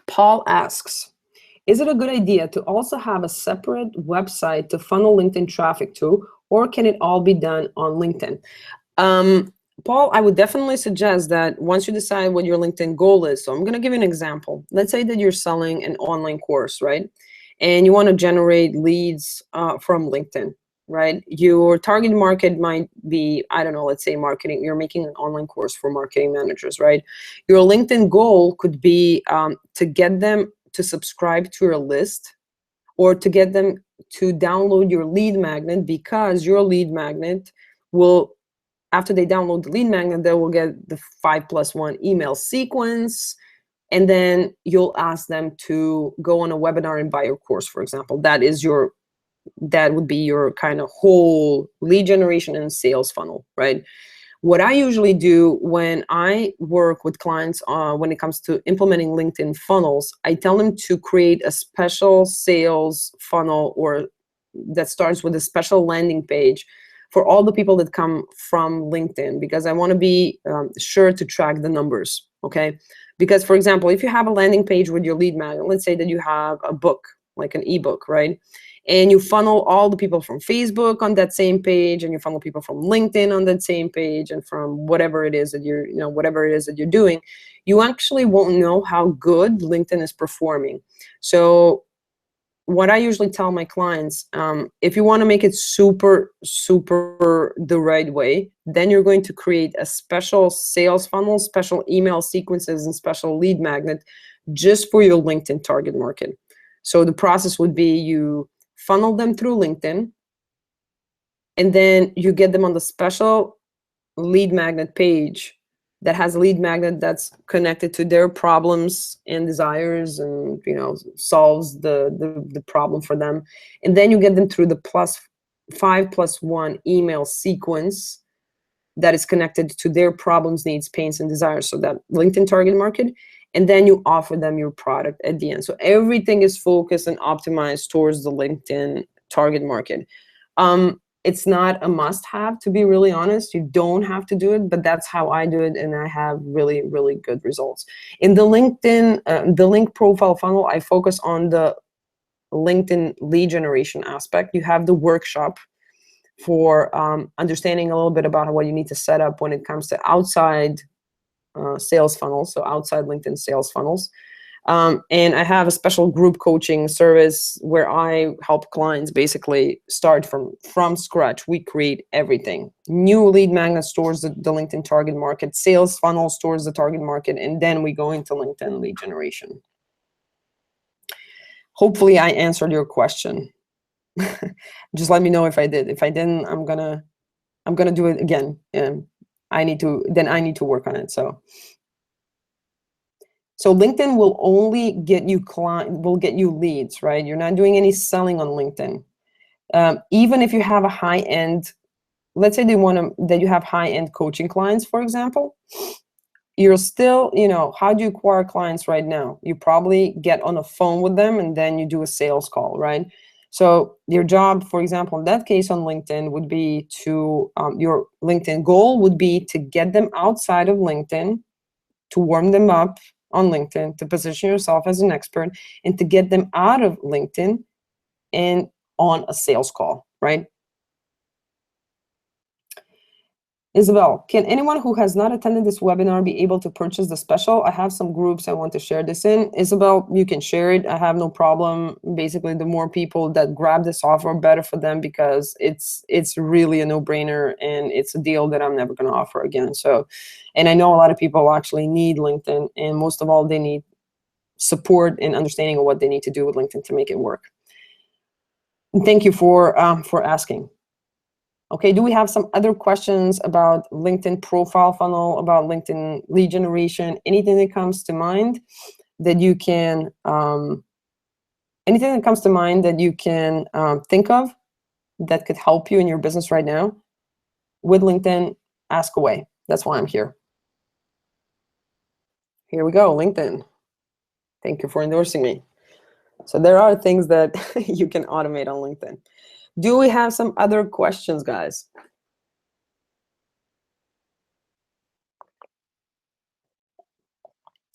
Paul asks, is it a good idea to also have a separate website to funnel LinkedIn traffic to, or can it all be done on LinkedIn? Paul, I would definitely suggest that once you decide what your LinkedIn goal is, so I'm going to give you an example. Let's say that you're selling an online course, right? And you want to generate leads from LinkedIn, right? Your target market might be, I don't know, let's say marketing. You're making an online course for marketing managers, right? Your LinkedIn goal could be to get them to subscribe to your list, or to get them to download your lead magnet, because your lead magnet will after they download the lead magnet, they will get the 5+1 email sequence. And then you'll ask them to go on a webinar and buy your course, for example. That would be your kind of whole lead generation and sales funnel, right? What I usually do when I work with clients when it comes to implementing LinkedIn funnels, I tell them to create a special sales funnel or that starts with a special landing page for all the people that come from LinkedIn, because I want to be sure to track the numbers, okay? Because, for example, if you have a landing page with your lead magnet, let's say that you have a book, like an ebook, right? And you funnel all the people from Facebook on that same page, and you funnel people from LinkedIn on that same page, and from whatever it is that whatever it is that you're doing, you actually won't know how good LinkedIn is performing. So what I usually tell my clients, if you want to make it super, super the right way, then you're going to create a special sales funnel, special email sequences, and special lead magnet just for your LinkedIn target market. So the process would be you funnel them through LinkedIn, and then you get them on the special lead magnet page that has a lead magnet that's connected to their problems and desires, and solves the problem for them. And then you get them through the 5+1 email sequence that is connected to their problems, needs, pains, and desires, so that LinkedIn target market. And then you offer them your product at the end. So everything is focused and optimized towards the LinkedIn target market. It's not a must-have, to be really honest. You don't have to do it, but that's how I do it, and I have really, really good results. In the LinkedIn, the link profile funnel, I focus on the LinkedIn lead generation aspect. You have the workshop for understanding a little bit about what you need to set up when it comes to outside sales funnels, so outside LinkedIn sales funnels. And I have a special group coaching service where I help clients basically start from scratch. We create everything. New lead magnet stores the LinkedIn target market, sales funnel stores the target market, and then we go into LinkedIn lead generation. Hopefully I answered your question. Just let me know if I did. If I didn't, I'm gonna do it again. And I need to work on it. So LinkedIn will only get you leads, right? You're not doing any selling on LinkedIn. Even if you have a high-end, let's say that you have high-end coaching clients, for example, you're still, how do you acquire clients right now? You probably get on a phone with them and then you do a sales call, right? So your job, for example, in that case on LinkedIn would be your LinkedIn goal would be to get them outside of LinkedIn, to warm them up on LinkedIn, to position yourself as an expert, and to get them out of LinkedIn and on a sales call, right? Isabel, can anyone who has not attended this webinar be able to purchase the special? I have some groups I want to share this in. Isabel, you can share it. I have no problem. Basically, the more people that grab this offer, better for them, because it's really a no-brainer, and it's a deal that I'm never going to offer again. So, and I know a lot of people actually need LinkedIn, and most of all, they need support and understanding of what they need to do with LinkedIn to make it work. And thank you for asking. Okay, do we have some other questions about LinkedIn profile funnel, about LinkedIn lead generation? Anything that comes to mind that you can, think of that could help you in your business right now with LinkedIn? Ask away. That's why I'm here. Here we go, LinkedIn. Thank you for endorsing me. So there are things that you can automate on LinkedIn. Do we have some other questions, guys?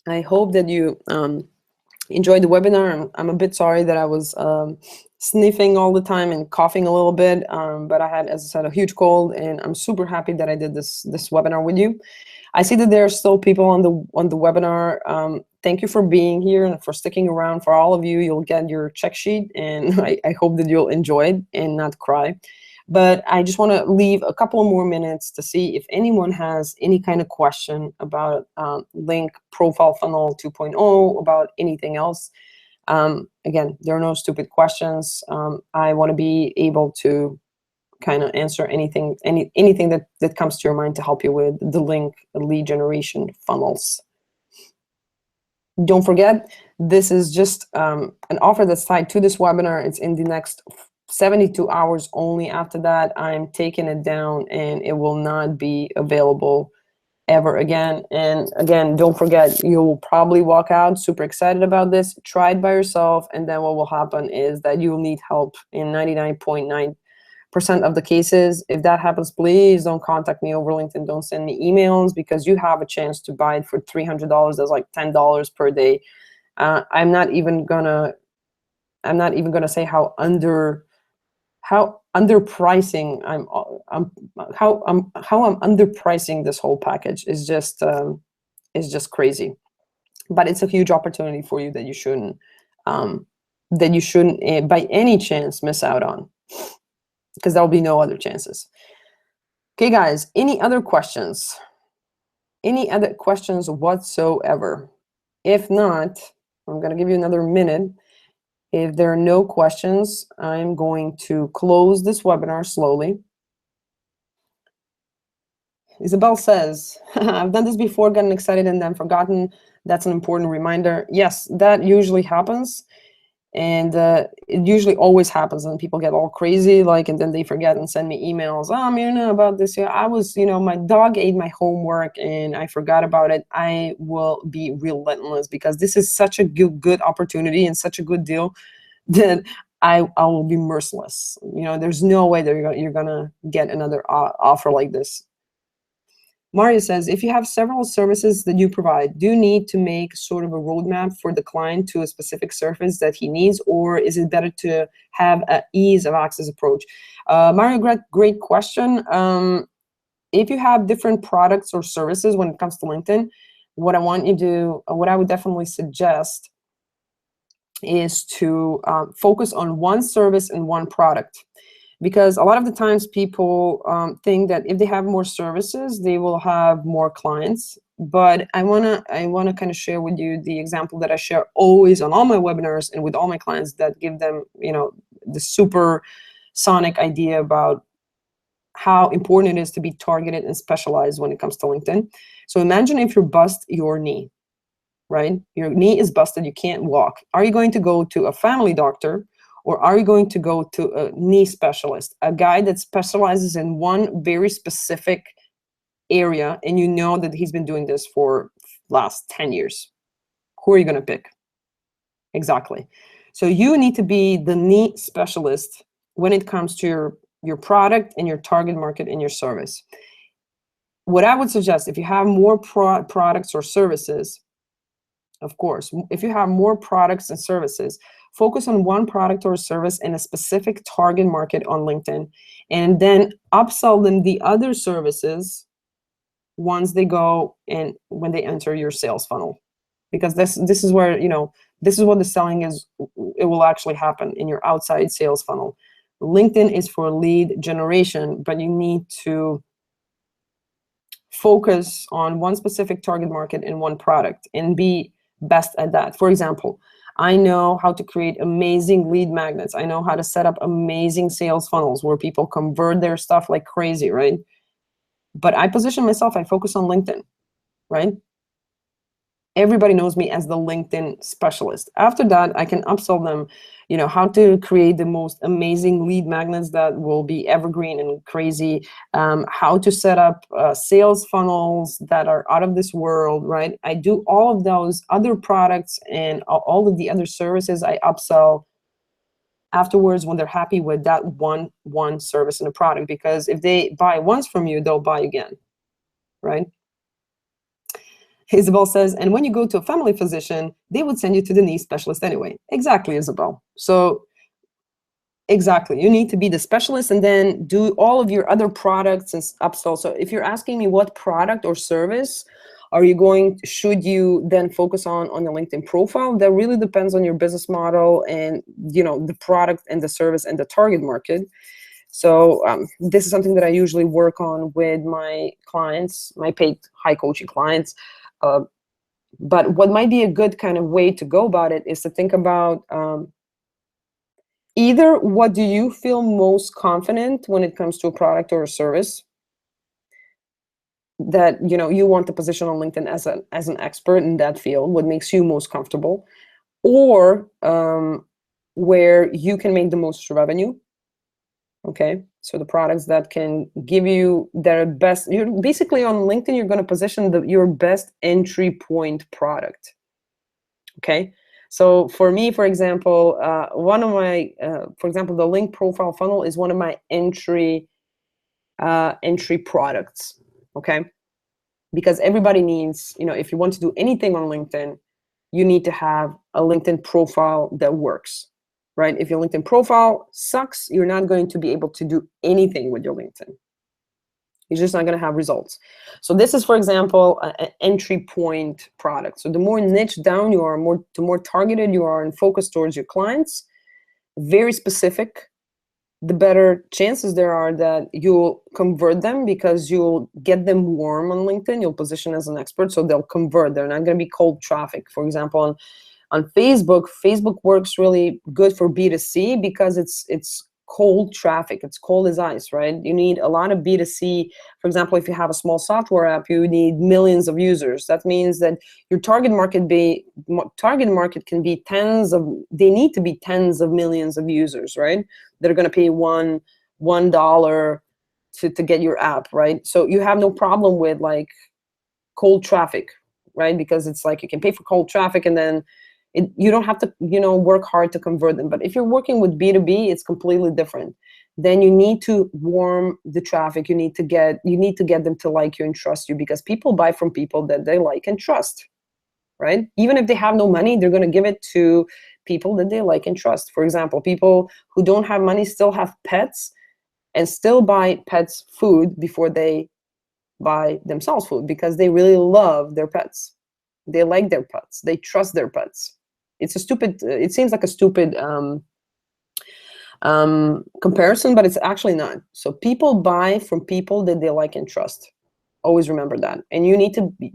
I hope that you enjoyed the webinar. I'm a bit sorry that I was sniffing all the time and coughing a little bit, but I had, as I said, a huge cold, and I'm super happy that I did this webinar with you. I see that there are still people on the webinar. Thank you for being here and for sticking around. For all of you, you'll get your check sheet, and I hope that you'll enjoy it and not cry. But I just want to leave a couple more minutes to see if anyone has any kind of question about Link Profile Funnel 2.0, about anything else. Again, there are no stupid questions. I want to be able to kind of answer anything that comes to your mind to help you with the link lead generation funnels. Don't forget, this is just an offer that's tied to this webinar. It's in the next 72 hours only. After that, I'm taking it down and it will not be available ever again. And again, don't forget, you'll probably walk out super excited about this. Try it by yourself, and then what will happen is that you'll need help in 99.9% of the cases. If that happens, please don't contact me over LinkedIn. Don't send me emails, because you have a chance to buy it for $300. That's like $10 per day. I'm not even gonna say how underpricing how I'm underpricing this whole package is just crazy. But it's a huge opportunity for you that you shouldn't by any chance miss out on, because there'll be no other chances. Okay, guys, any other questions? Any other questions whatsoever? If not, I'm gonna give you another minute. If there are no questions, I'm going to close this webinar slowly. Isabel says, I've done this before, gotten excited and then forgotten. That's an important reminder. Yes, that usually happens. And it usually always happens, and people get all crazy, and then they forget and send me emails. Mirna, about this. I was, my dog ate my homework and I forgot about it. I will be relentless, because this is such a good opportunity and such a good deal that I will be merciless. There's no way that you're gonna get another offer like this. Mario says, if you have several services that you provide, do you need to make sort of a roadmap for the client to a specific service that he needs, or is it better to have an ease of access approach? Mario, great question. If you have different products or services when it comes to LinkedIn, what I would definitely suggest is to focus on one service and one product. Because a lot of the times people think that if they have more services, they will have more clients. But I wanna kind of share with you the example that I share always on all my webinars and with all my clients, that give them, the super sonic idea about how important it is to be targeted and specialized when it comes to LinkedIn. So imagine if you bust your knee, right? Your knee is busted, you can't walk. Are you going to go to a family doctor, or are you going to go to a knee specialist, a guy that specializes in one very specific area, and you know that he's been doing this for last 10 years? Who are you going to pick? Exactly. So you need to be the knee specialist when it comes to your product and your target market and your service. What I would suggest, if you have more products or services, of course, if you have more products and services, focus on one product or service in a specific target market on LinkedIn, and then upsell them the other services once they go and when they enter your sales funnel. Because this is where, this is what the selling is. It will actually happen in your outside sales funnel. LinkedIn is for lead generation, but you need to focus on one specific target market and one product and be best at that. For example, I know how to create amazing lead magnets. I know how to set up amazing sales funnels where people convert their stuff like crazy, right? But I position myself, I focus on LinkedIn, right? Everybody knows me as the LinkedIn specialist. After that, I can upsell them, how to create the most amazing lead magnets that will be evergreen and crazy, how to set up sales funnels that are out of this world, right? I do all of those other products and all of the other services I upsell afterwards when they're happy with that one service and a product. Because if they buy once from you, they'll buy again, right? Isabel says, and when you go to a family physician, they would send you to the knee specialist anyway. Exactly, Isabel. So exactly, you need to be the specialist and then do all of your other products and upsell. So if you're asking me what product or service should you then focus on your LinkedIn profile, that really depends on your business model and the product and the service and the target market. So this is something that I usually work on with my clients, my paid high coaching clients. But what might be a good kind of way to go about it is to think about either what do you feel most confident when it comes to a product or a service that you want to position on LinkedIn as an expert in that field, what makes you most comfortable, or where you can make the most revenue. Okay, so the products that can give you their best, you're basically on LinkedIn, you're going to position your best entry point product. Okay, so for me, for example, one of my, for example, the link profile funnel is one of my entry products. Okay, because everybody needs, if you want to do anything on LinkedIn, you need to have a LinkedIn profile that works, right? If your LinkedIn profile sucks, you're not going to be able to do anything with your LinkedIn. You're just not going to have results. So this is, for example, an entry point product. So the more niche down you are, the more targeted you are and focused towards your clients, very specific, the better chances there are that you'll convert them, because you'll get them warm on LinkedIn. You'll position as an expert, so they'll convert. They're not going to be cold traffic. For example, on Facebook works really good for B2C because it's cold traffic. It's cold as ice, right? You need a lot of B2C. For example, if you have a small software app, you need millions of users. That means that your target market can be they need to be tens of millions of users, right? That are going to pay $1 to get your app, right? So you have no problem with like cold traffic, right? Because it's like you can pay for cold traffic, and then you don't have to work hard to convert them. But if you're working with B2B, it's completely different. Then you need to warm the traffic. You need to get them to like you and trust you, because people buy from people that they like and trust, right? Even if they have no money, they're going to give it to people that they like and trust. For example, people who don't have money still have pets and still buy pets food before they buy themselves food, because they really love their pets. They like their pets. They trust their pets. It seems like a stupid comparison, but it's actually not. So people buy from people that they like and trust. Always remember that. And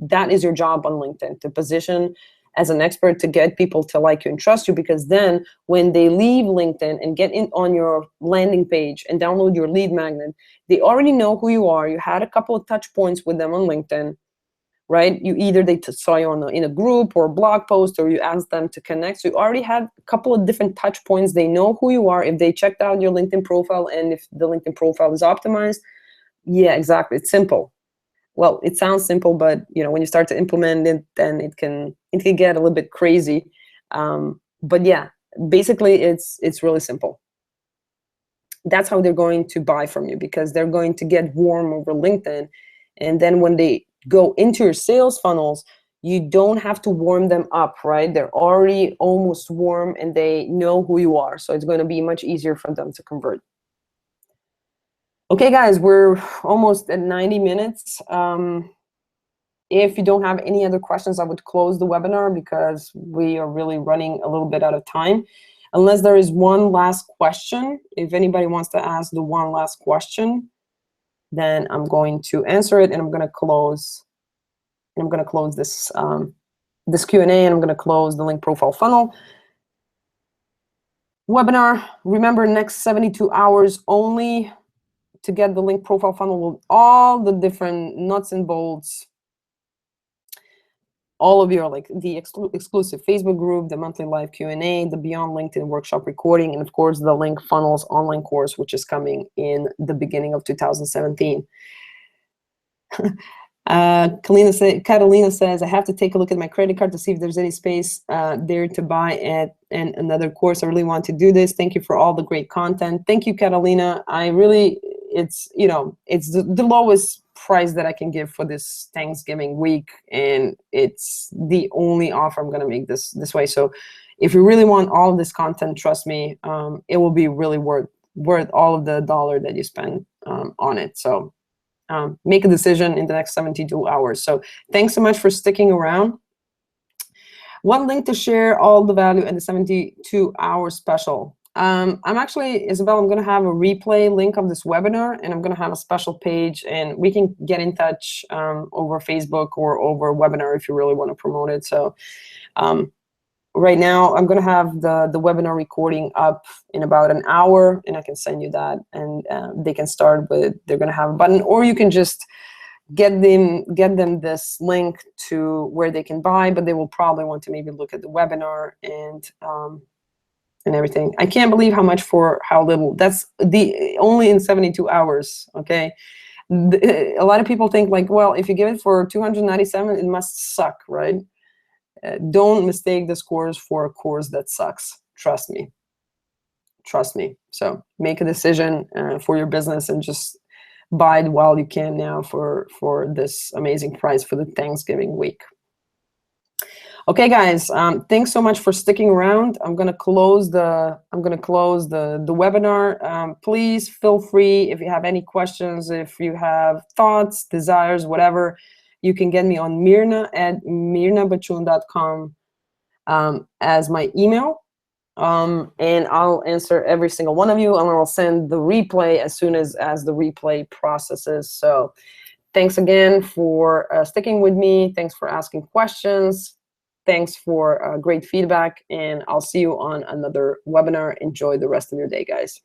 that is your job on LinkedIn, to position as an expert, to get people to like you and trust you, because then when they leave LinkedIn and get in on your landing page and download your lead magnet, they already know who you are. You had a couple of touch points with them on LinkedIn, right? They saw you in a group or a blog post, or you asked them to connect. So you already had a couple of different touch points. They know who you are. If they checked out your LinkedIn profile, and if the LinkedIn profile is optimized, yeah, exactly. It's simple. Well, it sounds simple, but when you start to implement it, then it can get a little bit crazy. But yeah, basically it's really simple. That's how they're going to buy from you, because they're going to get warm over LinkedIn. And then when they go into your sales funnels, you don't have to warm them up, right? They're already almost warm and they know who you are. So it's going to be much easier for them to convert. Okay, guys, we're almost at 90 minutes. If you don't have any other questions, I would close the webinar, because we are really running a little bit out of time. Unless there is one last question. If anybody wants to ask the one last question, then I'm going to answer it, and I'm going to close. And I'm going to close this this Q&A, and I'm going to close the link profile funnel webinar. Remember, next 72 hours only to get the link profile funnel with all the different nuts and bolts. All of your, like, the exclusive Facebook group, the monthly live Q&A, the Beyond LinkedIn workshop recording, and of course the Link Funnels online course, which is coming in the beginning of 2017. Catalina says, I have to take a look at my credit card to see if there's any space there to buy at another course. I really want to do this. Thank you for all the great content. Thank you, Catalina. It's the lowest price that I can give for this Thanksgiving week, and it's the only offer I'm going to make this way. So if you really want all of this content, trust me, it will be really worth all of the dollar that you spend on it. So make a decision in the next 72 hours. So thanks so much for sticking around. One link to share all the value in the 72-hour special. I'm actually, Isabel, I'm going to have a replay link of this webinar, and I'm going to have a special page, and we can get in touch over Facebook or over webinar if you really want to promote it. So right now I'm going to have the webinar recording up in about an hour, and I can send you that, and they can start with, they're going to have a button, or you can just get them this link to where they can buy, but they will probably want to maybe look at the webinar and everything. I can't believe how much for how little. That's the only in 72 hours. Okay, a lot of people think like, well, if you give it for 297, it must suck, right? Don't mistake this course for a course that sucks. Trust me. Trust me. So make a decision for your business and just buy it while you can now for this amazing price for the Thanksgiving week. Okay, guys, thanks so much for sticking around. I'm gonna close the webinar. Please feel free if you have any questions, if you have thoughts, desires, whatever, you can get me on mirna@mirnabachun.com as my email. And I'll answer every single one of you, and I'll send the replay as soon as the replay processes. So thanks again for sticking with me. Thanks for asking questions. Thanks for great feedback, and I'll see you on another webinar. Enjoy the rest of your day, guys.